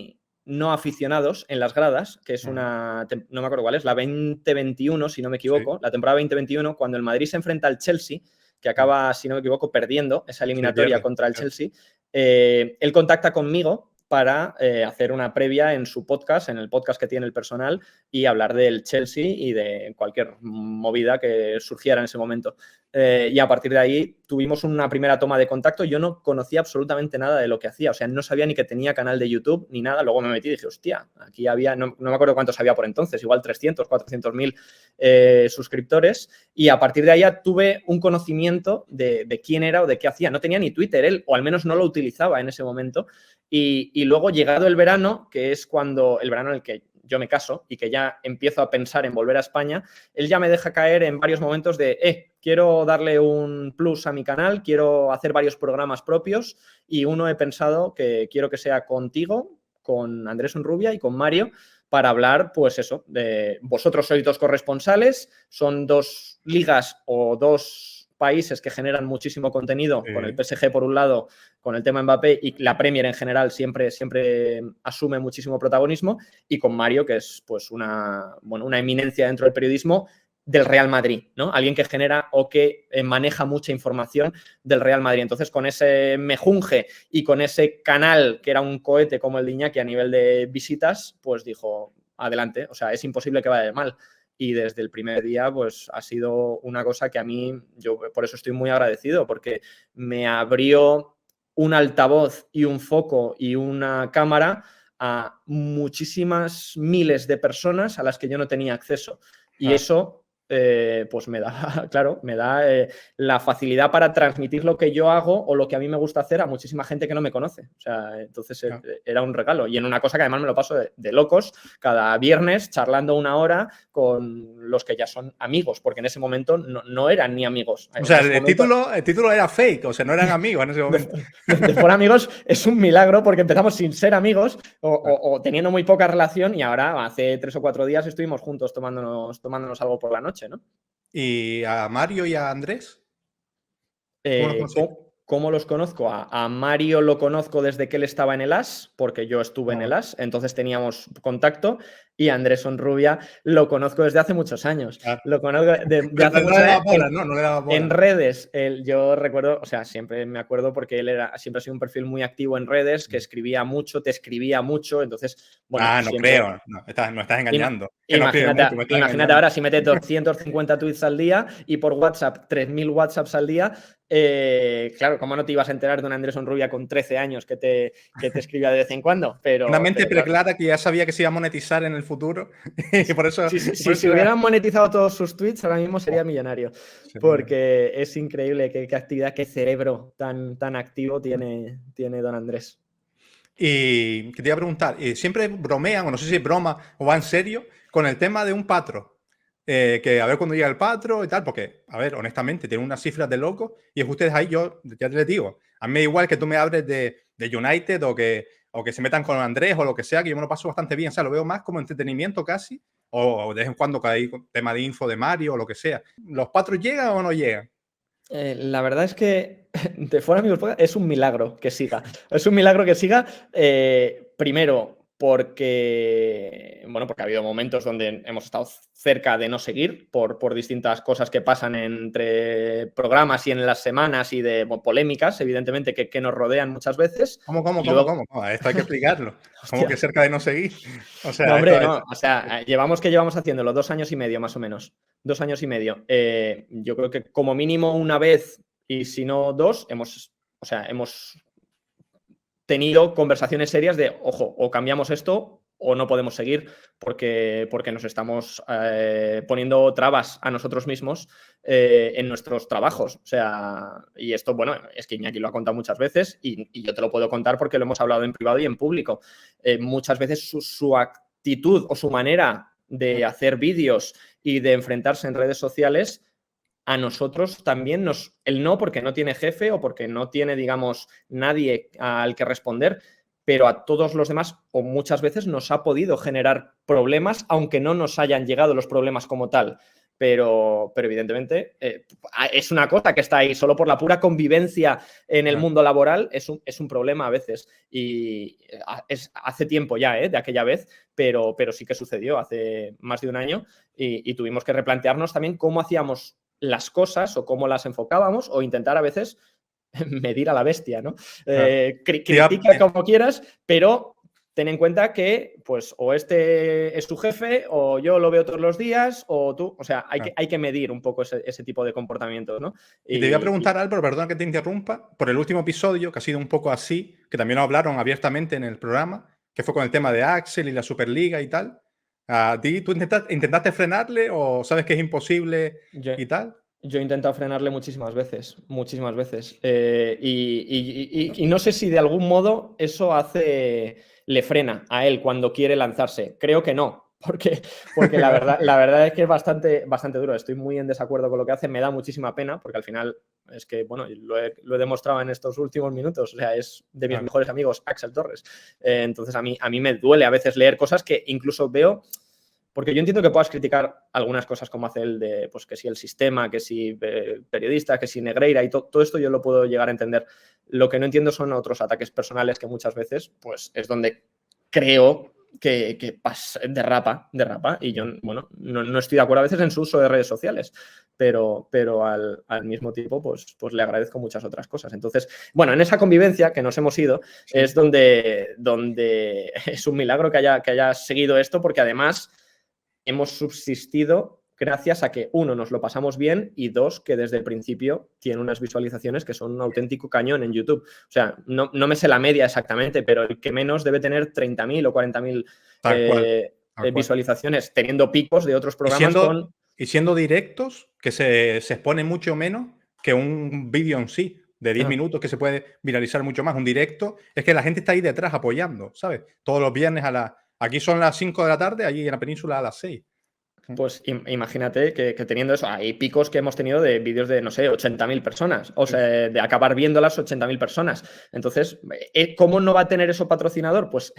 no aficionados en las gradas, que es no me acuerdo cuál es, la 2021, si no me equivoco, sí. La temporada 2021, cuando el Madrid se enfrenta al Chelsea, que acaba, si no me equivoco, perdiendo esa eliminatoria contra el Chelsea, él contacta conmigo para hacer una previa en su podcast, en el podcast que tiene el personal, y hablar del Chelsea y de cualquier movida que surgiera en ese momento. Y a partir de ahí tuvimos una primera toma de contacto. Yo no conocía absolutamente nada de lo que hacía, o sea, no sabía ni que tenía canal de YouTube ni nada. Luego me metí y dije, hostia, aquí había, no me acuerdo cuántos había por entonces, igual 300, 400.000 suscriptores, y a partir de ahí ya tuve un conocimiento de quién era o de qué hacía. No tenía ni Twitter él, o al menos no lo utilizaba en ese momento. Y luego, llegado el verano, que es cuando el verano en el que yo me caso y que ya empiezo a pensar en volver a España, él ya me deja caer en varios momentos de, quiero darle un plus a mi canal, quiero hacer varios programas propios, y uno he pensado que quiero que sea contigo, con Andrés Honrubia y con Mario, para hablar, pues eso, de vosotros sois 2 corresponsales, son 2 ligas o 2 países que generan muchísimo contenido, con el PSG por un lado, con el tema Mbappé, y la Premier en general siempre asume muchísimo protagonismo, y con Mario, que es pues una eminencia dentro del periodismo del Real Madrid, ¿no? Alguien que genera o que maneja mucha información del Real Madrid. Entonces, con ese mejunje y con ese canal que era un cohete como el de Iñaki a nivel de visitas, pues dijo, adelante, o sea, es imposible que vaya mal. Y desde el primer día, pues ha sido una cosa que a mí, yo por eso estoy muy agradecido, porque me abrió un altavoz y un foco y una cámara a muchísimas miles de personas a las que yo no tenía acceso. Y eso, pues me da, claro, me da la facilidad para transmitir lo que yo hago o lo que a mí me gusta hacer a muchísima gente que no me conoce. O sea, entonces era un regalo. Y en una cosa que además me lo paso de locos, cada viernes charlando 1 hora con los que ya son amigos, porque en ese momento no eran ni amigos. O sea, el título era fake, o sea, no eran amigos en ese momento. De Fora Amigos es un milagro, porque empezamos sin ser amigos o teniendo muy poca relación, y ahora hace 3 o 4 días estuvimos juntos tomándonos algo por la noche, ¿no? ¿Y a Mario y a Andrés? ¿Cómo los conozco? A Mario lo conozco desde que él estaba en el AS, porque yo estuve en el AS, entonces teníamos contacto, y a Andrés Honrubia lo conozco desde hace muchos años. Lo conozco de hace muchos años. En redes, yo recuerdo, o sea, siempre me acuerdo porque él siempre ha sido un perfil muy activo en redes, que escribía mucho, te escribía mucho, entonces, bueno. No creo, no estás engañando. Imagínate ahora, si metes 250 tweets al día y por WhatsApp 3.000 WhatsApps al día, claro, ¿cómo no te ibas a enterar de un Andrés Honrubia con 13 años que te escribía de vez en cuando? Una mente preclara que ya sabía que se iba a monetizar en el futuro y por eso... Si hubieran monetizado todos sus tweets, ahora mismo sería millonario, porque es increíble qué actividad, qué cerebro tan activo tiene don Andrés. Y que te iba a preguntar, siempre bromean, o no sé si es broma o va en serio, con el tema de un patro. Que a ver cuándo llega el patro y tal, porque, a ver, honestamente, tiene unas cifras de loco, y es ustedes ahí, yo ya te les digo, a mí me da igual que tú me hables de United o que se metan con Andrés o lo que sea, que yo me lo paso bastante bien, o sea, lo veo más como entretenimiento casi, o de vez en cuando que hay tema de info de Mario o lo que sea. ¿Los patros llegan o no llegan? La verdad es que de Fora Amigos es un milagro que siga. Es un milagro que siga, primero, porque ha habido momentos donde hemos estado cerca de no seguir por distintas cosas que pasan entre programas y en las semanas y de polémicas, evidentemente, que nos rodean muchas veces. ¿Cómo? Esto hay que explicarlo. ¿Cómo que cerca de no seguir? O sea, no, hombre, no. O sea, llevamos haciéndolo 2 años y medio, más o menos. 2 años y medio. Yo creo que como mínimo una vez, y si no 2, hemos tenido conversaciones serias de, ojo, o cambiamos esto o no podemos seguir porque nos estamos poniendo trabas a nosotros mismos en nuestros trabajos. O sea, y esto, bueno, es que Iñaki lo ha contado muchas veces y yo te lo puedo contar porque lo hemos hablado en privado y en público. Muchas veces su actitud o su manera de hacer vídeos y de enfrentarse en redes sociales a nosotros también él no, porque no tiene jefe o porque no tiene, digamos, nadie al que responder, pero a todos los demás o muchas veces nos ha podido generar problemas, aunque no nos hayan llegado los problemas como tal. Pero evidentemente es una cosa que está ahí solo por la pura convivencia en el mundo laboral, es un problema a veces. Y hace tiempo ya de aquella vez, pero sí que sucedió hace más de un año y tuvimos que replantearnos también cómo hacíamos las cosas o cómo las enfocábamos o intentar a veces medir a la bestia, ¿no? Critica como quieras, pero ten en cuenta que pues o este es tu jefe o yo lo veo todos los días o tú, o sea, hay que medir un poco ese tipo de comportamientos, ¿no? Y te voy a preguntar, Álvaro, perdona que te interrumpa, por el último episodio, que ha sido un poco así, que también lo hablaron abiertamente en el programa, que fue con el tema de Axel y la Superliga y tal. ¿A ti tú intentaste frenarle o sabes que es imposible y tal? Yo he intentado frenarle muchísimas veces. Y no sé si de algún modo eso le frena a él cuando quiere lanzarse. Creo que no, porque la verdad es que es bastante duro. Estoy muy en desacuerdo con lo que hace. Me da muchísima pena porque al final es que, bueno, lo he demostrado en estos últimos minutos. O sea, es de mis mejores amigos, Axel Torres. Entonces a mí me duele a veces leer cosas que incluso veo. Porque yo entiendo que puedas criticar algunas cosas como hace él de, pues que si el sistema, que si periodista, que si Negreira y todo esto yo lo puedo llegar a entender. Lo que no entiendo son otros ataques personales que muchas veces pues es donde creo que derrapa y yo, bueno, no estoy de acuerdo a veces en su uso de redes sociales, pero al mismo tiempo pues le agradezco muchas otras cosas. Entonces, bueno, en esa convivencia que nos hemos ido es donde es un milagro que haya seguido esto porque además hemos subsistido gracias a que, 1, nos lo pasamos bien y 2, que desde el principio tiene unas visualizaciones que son un auténtico cañón en YouTube. O sea, no me sé la media exactamente, pero el que menos debe tener 30.000 o 40.000 visualizaciones, teniendo picos de otros programas y siendo directos, que se expone mucho menos que un vídeo en sí, de 10 minutos que se puede viralizar mucho más. Un directo es que la gente está ahí detrás apoyando, ¿sabes? Todos los viernes aquí son las 5 de la tarde, allí en la península a las 6. Pues imagínate que teniendo eso, hay picos que hemos tenido de vídeos de, no sé, 80.000 personas, o sea, de acabar viendo las 80.000 personas. Entonces, ¿cómo no va a tener eso patrocinador? Pues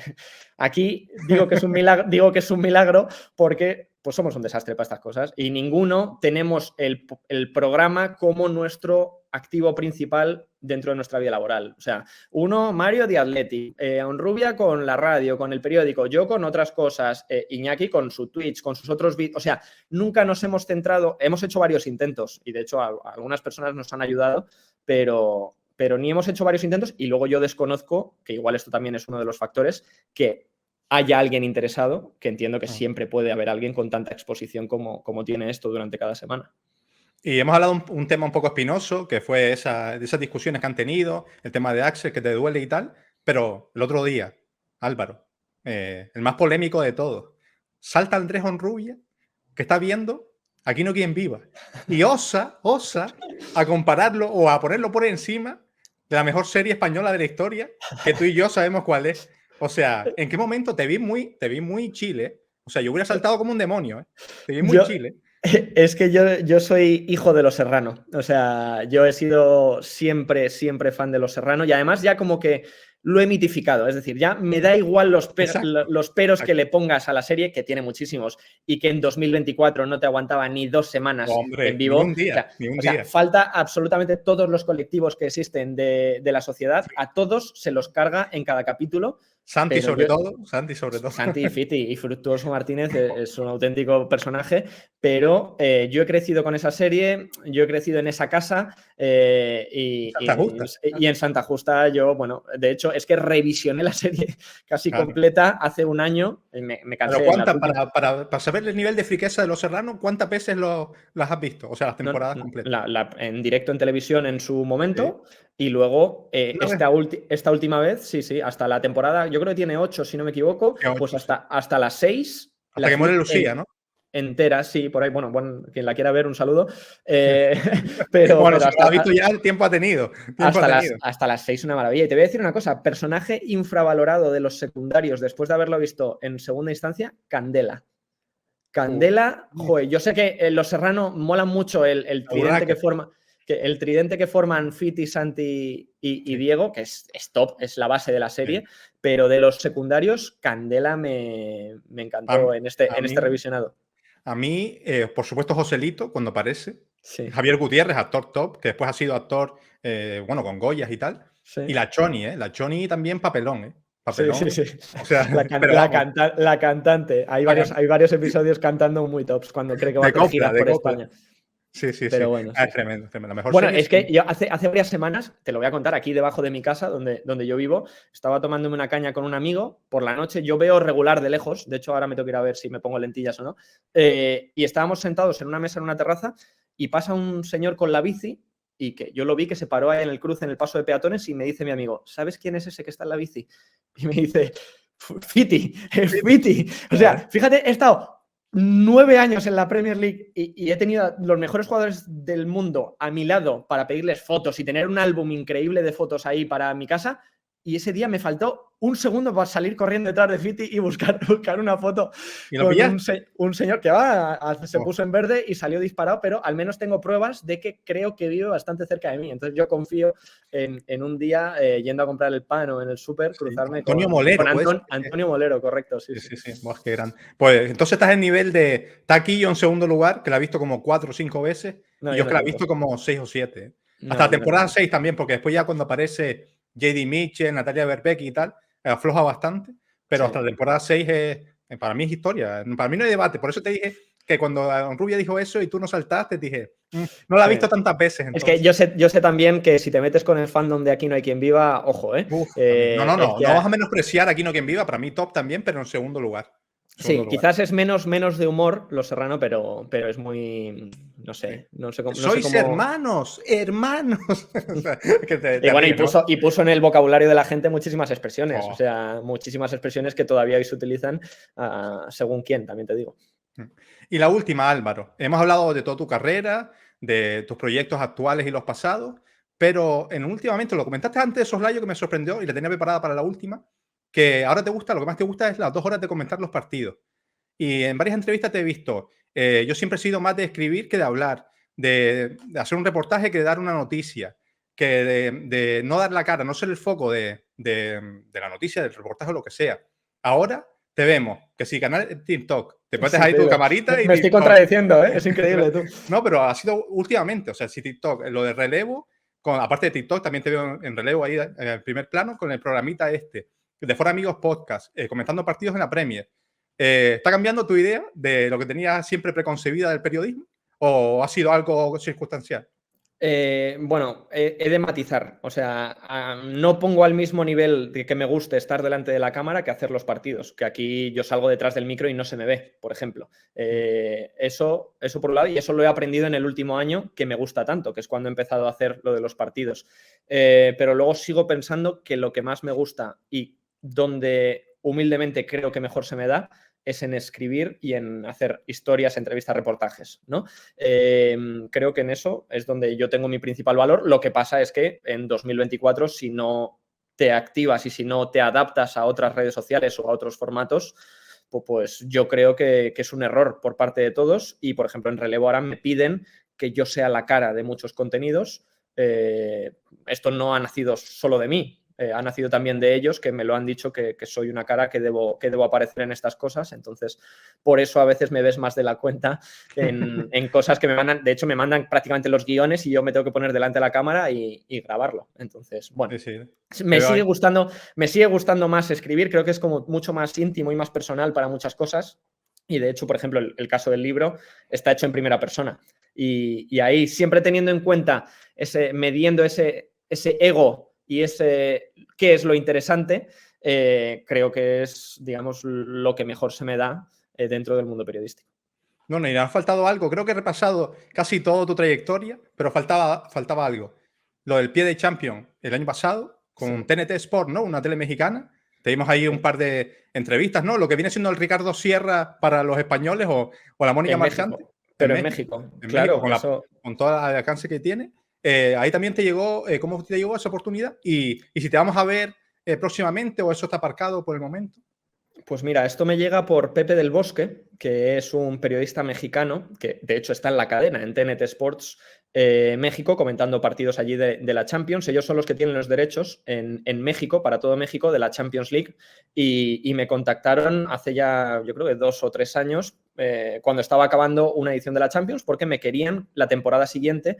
aquí digo que es un milagro porque pues somos un desastre para estas cosas y ninguno tenemos el programa como nuestro activo principal dentro de nuestra vida laboral. O sea, uno, Mario de Athletic, Onrubia con la radio, con el periódico, yo con otras cosas, Iñaki con su Twitch, con sus otros vídeos. O sea, nunca nos hemos centrado, hemos hecho varios intentos y de hecho algunas personas nos han ayudado, pero ni hemos hecho varios intentos y luego yo desconozco, que igual esto también es uno de los factores, que haya alguien interesado, que entiendo que siempre puede haber alguien con tanta exposición como tiene esto durante cada semana. Y hemos hablado un tema un poco espinoso, que fue de esas discusiones que han tenido, el tema de Axel, que te duele y tal, pero el otro día, Álvaro, el más polémico de todos, salta Andrés Onrubia, que está viendo Aquí no quien viva, y osa a compararlo o a ponerlo por encima de la mejor serie española de la historia, que tú y yo sabemos cuál es. O sea, ¿en qué momento te vi muy chile? O sea, yo hubiera saltado como un demonio, ¿eh? Te vi muy chile. Es que yo soy hijo de Los Serrano. O sea, yo he sido siempre fan de Los Serrano y además ya como que lo he mitificado. Es decir, ya me da igual los peros que Exacto. le pongas a la serie, que tiene muchísimos, y que en 2024 no te aguantaba ni 2 semanas Hombre, en vivo. ni un día, ni un día. Falta absolutamente todos los colectivos que existen de la sociedad. A todos se los carga en cada capítulo. Santi pero sobre todo. Santi y Fructuoso Martínez es un auténtico personaje, pero yo he crecido con esa serie, yo he crecido en esa casa y en Santa Justa yo, bueno, de hecho es que revisioné la serie casi completa hace un año, me cansé. Pero para saber el nivel de friqueza de Los Serranos, ¿cuántas veces las has visto? O sea, las temporadas completas. En directo en televisión en su momento, sí. Y luego esta última vez, sí, hasta la temporada, yo creo que tiene 8, si no me equivoco, 8, pues hasta las 6. Hasta que muere Lucía, ¿no? Entera, sí, por ahí, bueno, quien la quiera ver, un saludo. Pero bueno, si ha visto ya, el tiempo ha tenido. Hasta las 6, una maravilla. Y te voy a decir una cosa, personaje infravalorado de los secundarios, después de haberlo visto en segunda instancia, Candela. Candela, joder, yo sé que Los Serrano mola mucho el tridente que forma. El tridente que forman Fiti, Santi y Diego, que es top, es la base de la serie, pero de los secundarios, Candela me encantó en este revisionado. A mí, por supuesto, Joselito, cuando aparece. Sí. Javier Gutiérrez, actor top, que después ha sido actor, bueno, con Goyas y tal. Sí. Y la Choni, La Choni también papelón, Papelón. Sí. O sea, la cantante. Hay varios episodios cantando muy tops cuando cree que va a girar por España. Sí. Pero bueno, es tremendo. La mejor bueno, serie, es que yo hace varias semanas, te lo voy a contar, aquí debajo de mi casa, donde yo vivo, estaba tomándome una caña con un amigo. Por la noche yo veo regular de lejos, de hecho ahora me tengo que ir a ver si me pongo lentillas o no, y estábamos sentados en una mesa en una terraza y pasa un señor con la bici y que yo lo vi que se paró ahí en el cruce, en el paso de peatones, y me dice mi amigo, ¿sabes quién es ese que está en la bici? Y me dice, Fiti. O sea, fíjate, he estado 9 años en la Premier League y he tenido los mejores jugadores del mundo a mi lado para pedirles fotos y tener un álbum increíble de fotos ahí para mi casa, y ese día me faltó un segundo para salir corriendo detrás de Fiti y buscar una foto con un señor que se puso en verde y salió disparado, pero al menos tengo pruebas de que creo que vive bastante cerca de mí. Entonces yo confío en un día yendo a comprar el pan o en el súper, cruzarme Antonio Molero, con Antonio Molero, correcto. Sí. Buah, qué grande. Pues entonces estás en nivel de Taquillo en segundo lugar, que la he visto como 4 o 5 veces, y yo que la he visto como 6 o 7. Hasta la temporada 6 también, porque después ya cuando aparece J.D. Mitchell, Natalia Berbeck y tal, afloja bastante, pero hasta la temporada 6 para mí es historia. Para mí no hay debate. Por eso te dije que cuando Rubia dijo eso y tú no saltaste, dije, no la he visto tantas veces. Entonces. Es que yo sé también que si te metes con el fandom de Aquí no hay quien viva, ojo, no vas a menospreciar Aquí no hay quien viva. Para mí top también, pero en segundo lugar. Sí, quizás es menos de humor Los Serrano, pero es muy, no sé cómo. Sois hermanos. O sea, y puso en el vocabulario de la gente muchísimas expresiones, o sea, muchísimas expresiones que todavía hoy se utilizan según quién, también te digo. Y la última, Álvaro. Hemos hablado de toda tu carrera, de tus proyectos actuales y los pasados, pero últimamente, lo comentaste antes de Soslayo, que me sorprendió y la tenía preparada para la última, que ahora lo que más te gusta es las 2 horas de comentar los partidos. Y en varias entrevistas te he visto, yo siempre he sido más de escribir que de hablar, de hacer un reportaje que de dar una noticia, que de no dar la cara, no ser el foco de la noticia, del reportaje o lo que sea. Ahora te vemos, que si canal TikTok, te pones ahí tu camarita y... Me estoy contradiciendo, es increíble tú. No, pero ha sido últimamente, o sea, si TikTok, lo de relevo, aparte de TikTok, también te veo en relevo ahí en el primer plano con el programita de For Amigos Podcast, comentando partidos en la Premier. ¿Está cambiando tu idea de lo que tenías siempre preconcebida del periodismo? ¿O ha sido algo circunstancial? Bueno, he de matizar. O sea, no pongo al mismo nivel de que me guste estar delante de la cámara que hacer los partidos. Que aquí yo salgo detrás del micro y no se me ve, por ejemplo. Eso por un lado, y eso lo he aprendido en el último año, que me gusta tanto, que es cuando he empezado a hacer lo de los partidos. Pero luego sigo pensando que lo que más me gusta y donde humildemente creo que mejor se me da es en escribir y en hacer historias, entrevistas, reportajes, ¿no? Creo que en eso es donde yo tengo mi principal valor. Lo que pasa es que en 2024, si no te activas y si no te adaptas a otras redes sociales o a otros formatos, pues yo creo que es un error por parte de todos. Y, por ejemplo, en Relevo ahora me piden que yo sea la cara de muchos contenidos. Esto no ha nacido solo de mí. ha nacido también de ellos, que me lo han dicho que soy una cara que debo aparecer en estas cosas. Entonces, por eso a veces me ves más de la cuenta en cosas que me mandan. De hecho, me mandan prácticamente los guiones y yo me tengo que poner delante de la cámara y grabarlo. Entonces, bueno, me sigue gustando más escribir. Creo que es como mucho más íntimo y más personal para muchas cosas. Y de hecho, por ejemplo, el caso del libro está hecho en primera persona. Y ahí, siempre teniendo en cuenta, midiendo ese ego y ese qué es lo interesante, creo que es, digamos, lo que mejor se me da dentro del mundo periodístico. No, y ha faltado algo. Creo que he repasado casi toda tu trayectoria, pero faltaba algo. Lo del pie de Champion el año pasado con TNT Sport, ¿no? Una tele mexicana. Tenemos ahí un par de entrevistas, ¿no? Lo que viene siendo el Ricardo Sierra para los españoles o la Mónica Marchante. Pero en México, claro. México, con todo el alcance que tiene. Ahí también te llegó, ¿cómo te llegó esa oportunidad? Y si te vamos a ver próximamente o eso está aparcado por el momento. Pues mira, esto me llega por Pepe del Bosque, que es un periodista mexicano, que de hecho está en la cadena, en TNT Sports México, comentando partidos allí de la Champions. Ellos son los que tienen los derechos en México, para todo México, de la Champions League. Y me contactaron hace ya, yo creo que 2 o 3 años, cuando estaba acabando una edición de la Champions, porque me querían la temporada siguiente,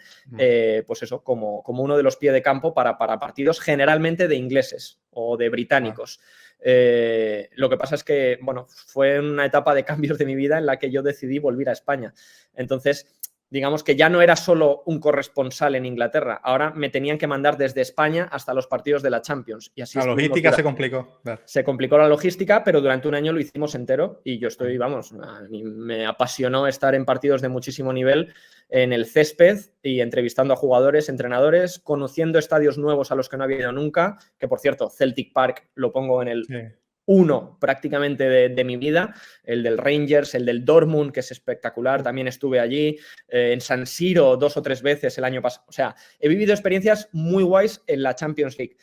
pues eso, como uno de los pies de campo para partidos generalmente de ingleses o de británicos. Lo que pasa es que, bueno, fue una etapa de cambios de mi vida en la que yo decidí volver a España. Entonces, digamos que ya no era solo un corresponsal en Inglaterra, ahora me tenían que mandar desde España hasta los partidos de la Champions. Y así la logística se complicó. Se complicó la logística, pero durante un año lo hicimos entero y yo estoy, vamos, a mí me apasionó estar en partidos de muchísimo nivel en el césped y entrevistando a jugadores, entrenadores, conociendo estadios nuevos a los que no había ido nunca, que por cierto, Celtic Park lo pongo en el... uno prácticamente de mi vida, el del Rangers, el del Dortmund, que es espectacular, también estuve allí, en San Siro 2 o 3 veces el año pasado. O sea, he vivido experiencias muy guays en la Champions League.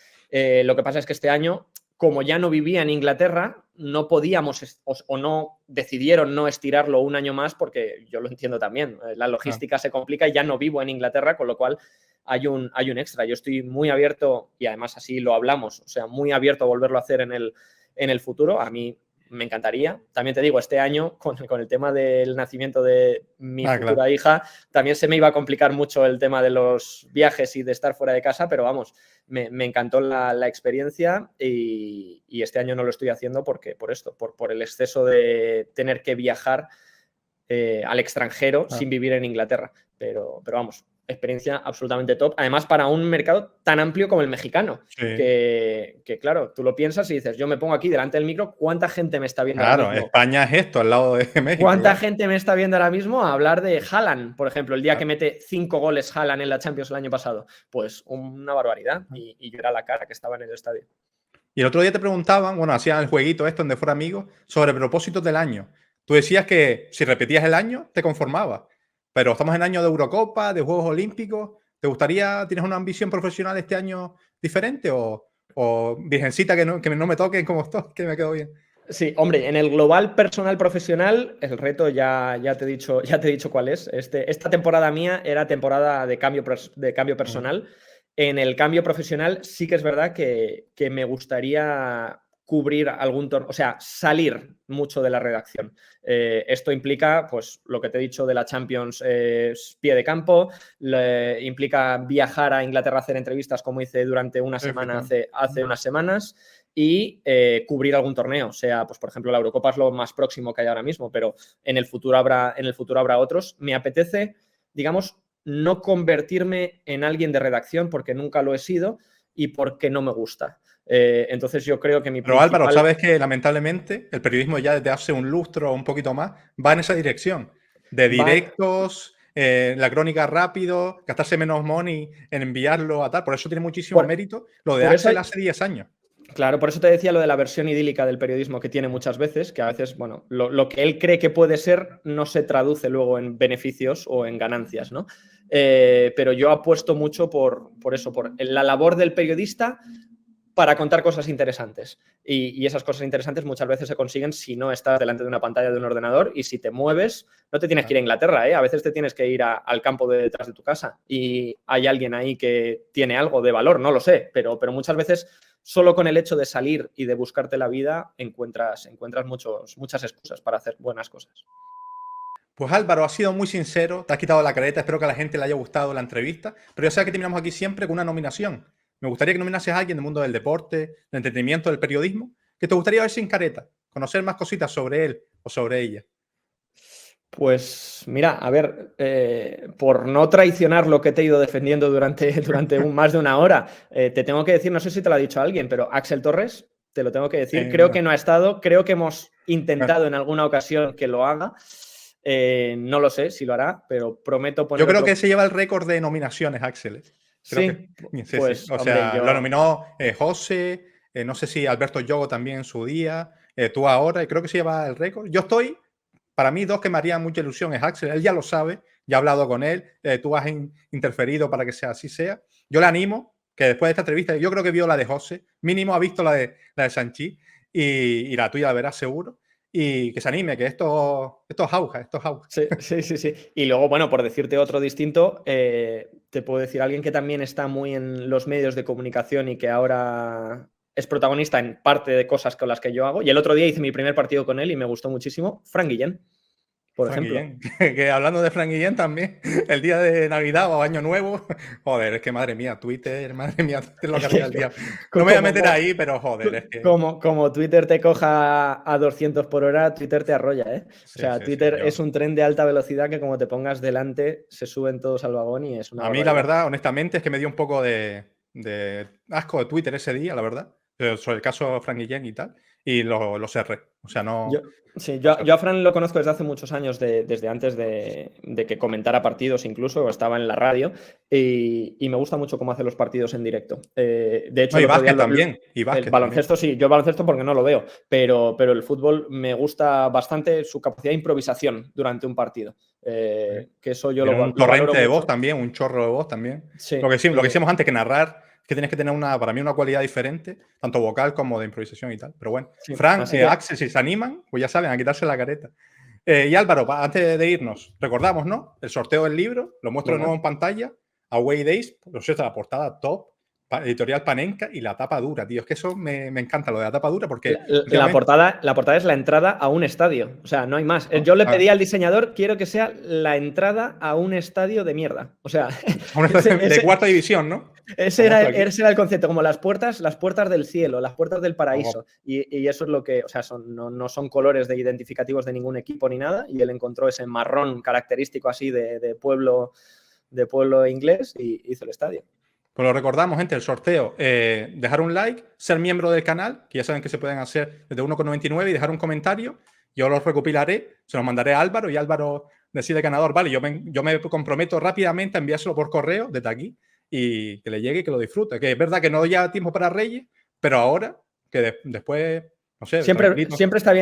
Lo que pasa es que este año, como ya no vivía en Inglaterra, no podíamos o no decidieron no estirarlo un año más, porque yo lo entiendo también, la logística se complica y ya no vivo en Inglaterra, con lo cual hay un extra. Yo estoy muy abierto, y además así lo hablamos, o sea, muy abierto a volverlo a hacer en el futuro. A mí me encantaría. También te digo, este año, con el tema del nacimiento de mi futura hija, también se me iba a complicar mucho el tema de los viajes y de estar fuera de casa, pero vamos, me encantó la experiencia y este año no lo estoy haciendo por el exceso de tener que viajar al extranjero sin vivir en Inglaterra. Pero vamos, experiencia absolutamente top. Además, para un mercado tan amplio como el mexicano, que claro, tú lo piensas y dices, yo me pongo aquí delante del micro, ¿cuánta gente me está viendo ahora mismo? España es esto, al lado de México. ¿Cuánta gente me está viendo ahora mismo a hablar de Haaland, por ejemplo, el día que mete 5 goles Haaland en la Champions el año pasado? Pues una barbaridad. Y yo era la cara que estaba en el estadio. Y el otro día te preguntaban, bueno, hacían el jueguito esto donde fuera amigos, sobre propósitos del año. Tú decías que si repetías el año, te conformabas. Pero estamos en año de Eurocopa, de Juegos Olímpicos. ¿Te gustaría, tienes una ambición profesional este año diferente o virgencita que no me toquen como estoy, que me quedo bien? Sí, hombre, en el global personal profesional, el reto ya te he dicho cuál es. Esta temporada mía era temporada de cambio personal. En el cambio profesional sí que es verdad que me gustaría cubrir algún torneo, o sea, salir mucho de la redacción. Esto implica, pues, lo que te he dicho de la Champions, pie de campo, implica viajar a Inglaterra a hacer entrevistas como hice durante una semana hace unas semanas y cubrir algún torneo. O sea, pues, por ejemplo, la Eurocopa es lo más próximo que hay ahora mismo, pero en el futuro habrá otros. Me apetece, digamos, no convertirme en alguien de redacción porque nunca lo he sido y porque no me gusta. Entonces yo creo que Pero Álvaro, sabes que lamentablemente el periodismo ya desde hace un lustro o un poquito más va en esa dirección. De directos, la crónica rápido, gastarse menos money en enviarlo a tal. Por eso tiene muchísimo mérito lo de Axel hace 10 años. Claro, por eso te decía lo de la versión idílica del periodismo que tiene muchas veces, que a veces, bueno, lo que él cree que puede ser no se traduce luego en beneficios o en ganancias, ¿no? Pero yo apuesto mucho por eso, por la labor del periodista para contar cosas interesantes. Y esas cosas interesantes muchas veces se consiguen si no estás delante de una pantalla de un ordenador y si te mueves, no te tienes que ir a Inglaterra, ¿eh? A veces te tienes que ir al campo de detrás de tu casa y hay alguien ahí que tiene algo de valor, no lo sé, pero muchas veces solo con el hecho de salir y de buscarte la vida encuentras muchas excusas para hacer buenas cosas. Pues Álvaro, has sido muy sincero, te has quitado la careta, espero que a la gente le haya gustado la entrevista, pero ya sabes que terminamos aquí siempre con una nominación. Me gustaría que nominases a alguien del mundo del deporte, del entretenimiento, del periodismo, que te gustaría ver sin careta, conocer más cositas sobre él o sobre ella. Pues mira, a ver, por no traicionar lo que te he ido defendiendo durante más de una hora, te tengo que decir, no sé si te lo ha dicho alguien, pero Axel Torres, te lo tengo que decir, creo que no ha estado, creo que hemos intentado en alguna ocasión que lo haga. No lo sé si lo hará, pero prometo poner. Yo creo que se lleva el récord de nominaciones, Axel. Sí, pues, sí. O sea, hombre, lo nominó José, no sé si Alberto Yogo también en su día, tú ahora, y creo que se lleva el récord. Yo estoy, para mí, dos que me harían mucha ilusión es Axel, él ya lo sabe, ya he hablado con él, tú has interferido para que sea así sea. Yo le animo que después de esta entrevista, yo creo que vio la de José, mínimo ha visto la de Sanchi, y la tuya la verás seguro. Y que se anime, que esto es auge. Sí. Y luego, bueno, por decirte otro distinto, te puedo decir alguien que también está muy en los medios de comunicación y que ahora es protagonista en parte de cosas con las que yo hago. Y el otro día hice mi primer partido con él y me gustó muchísimo. Fran Guillén, por ejemplo. Guillén. Que hablando de Fran Guillén también, el día de Navidad o Año Nuevo, joder, es que madre mía, Twitter lo que hacía el día. No me voy a meter ahí, pero joder, es que... Como Twitter te coja a 200 por hora, Twitter te arrolla, ¿eh? Sí, o sea, Twitter es un tren de alta velocidad que como te pongas delante, se suben todos al vagón y es una... A mí, la verdad, honestamente, es que me dio un poco de asco de Twitter ese día, la verdad, sobre el caso Fran Guillén y tal, y lo cerré. O sea, no... Yo a Fran lo conozco desde hace muchos años, desde antes de que comentara partidos incluso, estaba en la radio, y me gusta mucho cómo hace los partidos en directo. De hecho, y básquet también. Y básquet el baloncesto también. Sí, yo baloncesto porque no lo veo, pero el fútbol me gusta bastante su capacidad de improvisación durante un partido. Que eso yo lo torrente de voz también, un chorro de voz también. Sí, lo que decíamos antes, que narrar, que tienes que tener para mí una cualidad diferente, tanto vocal como de improvisación y tal. Pero bueno, sí, Fran, Axel, si se animan, pues ya saben, a quitarse la careta. Y Álvaro, antes de irnos, recordamos, ¿no? El sorteo del libro, lo muestro de nuevo en pantalla. Away Days, lo sé, la portada top, editorial Panenka y la tapa dura, tío. Es que eso me encanta, lo de la tapa dura, porque... La portada es la entrada a un estadio. O sea, no hay más. Yo le pedí al diseñador, quiero que sea la entrada a un estadio de mierda. O sea... de cuarta división, ¿no? Ese era el concepto, como las puertas del cielo, las puertas del paraíso. Y eso es lo que... O sea, no son colores identificativos de ningún equipo ni nada. Y él encontró ese marrón característico así de pueblo inglés y hizo el estadio. Pues lo recordamos, gente, el sorteo, dejar un like, ser miembro del canal, que ya saben que se pueden hacer desde 1,99 y dejar un comentario. Yo los recopilaré, se los mandaré a Álvaro y Álvaro decide ganador. Vale, yo me comprometo rápidamente a enviárselo por correo desde aquí y que le llegue y que lo disfrute. Que es verdad que no ya tiempo para Reyes, pero ahora, que después... No sé, siempre está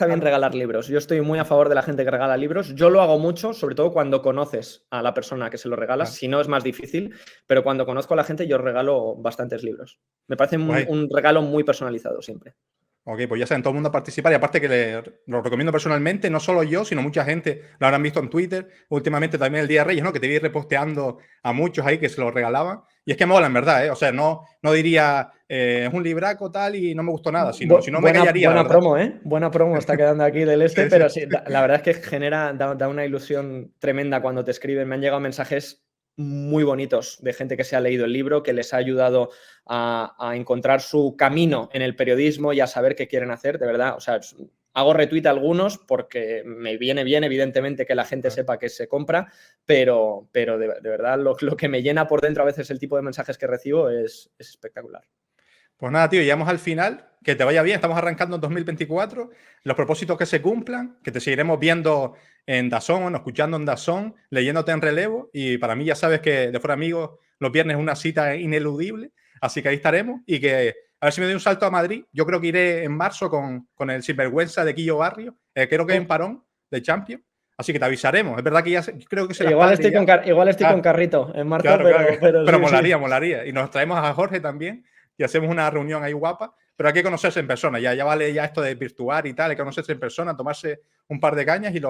bien regalar libros. Yo estoy muy a favor de la gente que regala libros. Yo lo hago mucho, sobre todo cuando conoces a la persona que se lo regalas. Si no, es más difícil. Pero cuando conozco a la gente, yo regalo bastantes libros. Me parece un regalo muy personalizado siempre. Ok, pues ya saben, todo el mundo a participar. Y aparte que lo recomiendo personalmente, no solo yo, sino mucha gente lo habrán visto en Twitter. Últimamente también el Día de Reyes, ¿no? Que te vi reposteando a muchos ahí que se lo regalaban. Y es que mola, en verdad, ¿eh? O sea, no diría es un libraco tal y no me gustó nada, si no me callaría. Buena promo, ¿eh? Buena promo está quedando aquí del pero sí, la verdad es que da una ilusión tremenda cuando te escriben. Me han llegado mensajes muy bonitos de gente que se ha leído el libro, que les ha ayudado a encontrar su camino en el periodismo y a saber qué quieren hacer, de verdad. O sea, hago retweet a algunos porque me viene bien, evidentemente, que la gente sepa que se compra, pero de verdad lo que me llena por dentro a veces el tipo de mensajes que recibo es espectacular. Pues nada, tío, llegamos al final. Que te vaya bien. Estamos arrancando en 2024. Los propósitos que se cumplan, que te seguiremos viendo en DAZN o escuchando en DAZN, leyéndote en relevo. Y para mí ya sabes que de Fuera Amigos los viernes es una cita ineludible. Así que ahí estaremos. Y que a ver si me doy un salto a Madrid. Yo creo que iré en marzo con el sinvergüenza de Quillo Barrio. Creo que hay un parón de Champions. Así que te avisaremos. Es verdad que ya creo que se igual estoy con carrito en marzo, claro, pero sí, molaría. Y nos traemos a Jorge también y hacemos una reunión ahí guapa. Pero hay que conocerse en persona. Ya vale ya esto de virtual y tal. Hay que conocerse en persona, tomarse un par de cañas y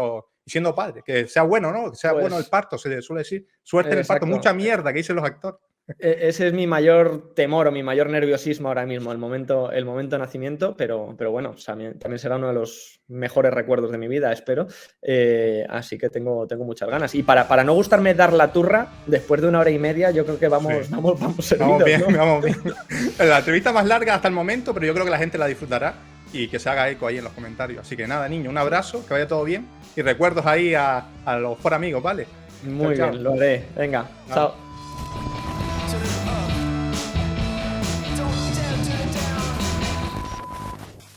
siendo padre. Que sea bueno, ¿no? Que sea bueno el parto, se suele decir. Suerte en el parto. Mucha mierda que dicen los actores. Ese es mi mayor temor o mi mayor nerviosismo ahora mismo, el momento de nacimiento, pero bueno, también será uno de los mejores recuerdos de mi vida, espero. Así que tengo muchas ganas. Y para no gustarme dar la turra, después de 1 hora y media, yo creo que vamos servidos, Vamos bien, ¿no? vamos bien. La entrevista más larga hasta el momento, pero yo creo que la gente la disfrutará y que se haga eco ahí en los comentarios. Así que nada, niño, un abrazo, que vaya todo bien y recuerdos ahí a los por amigos, ¿vale? Muy Chao, bien, lo haré. Venga, chao.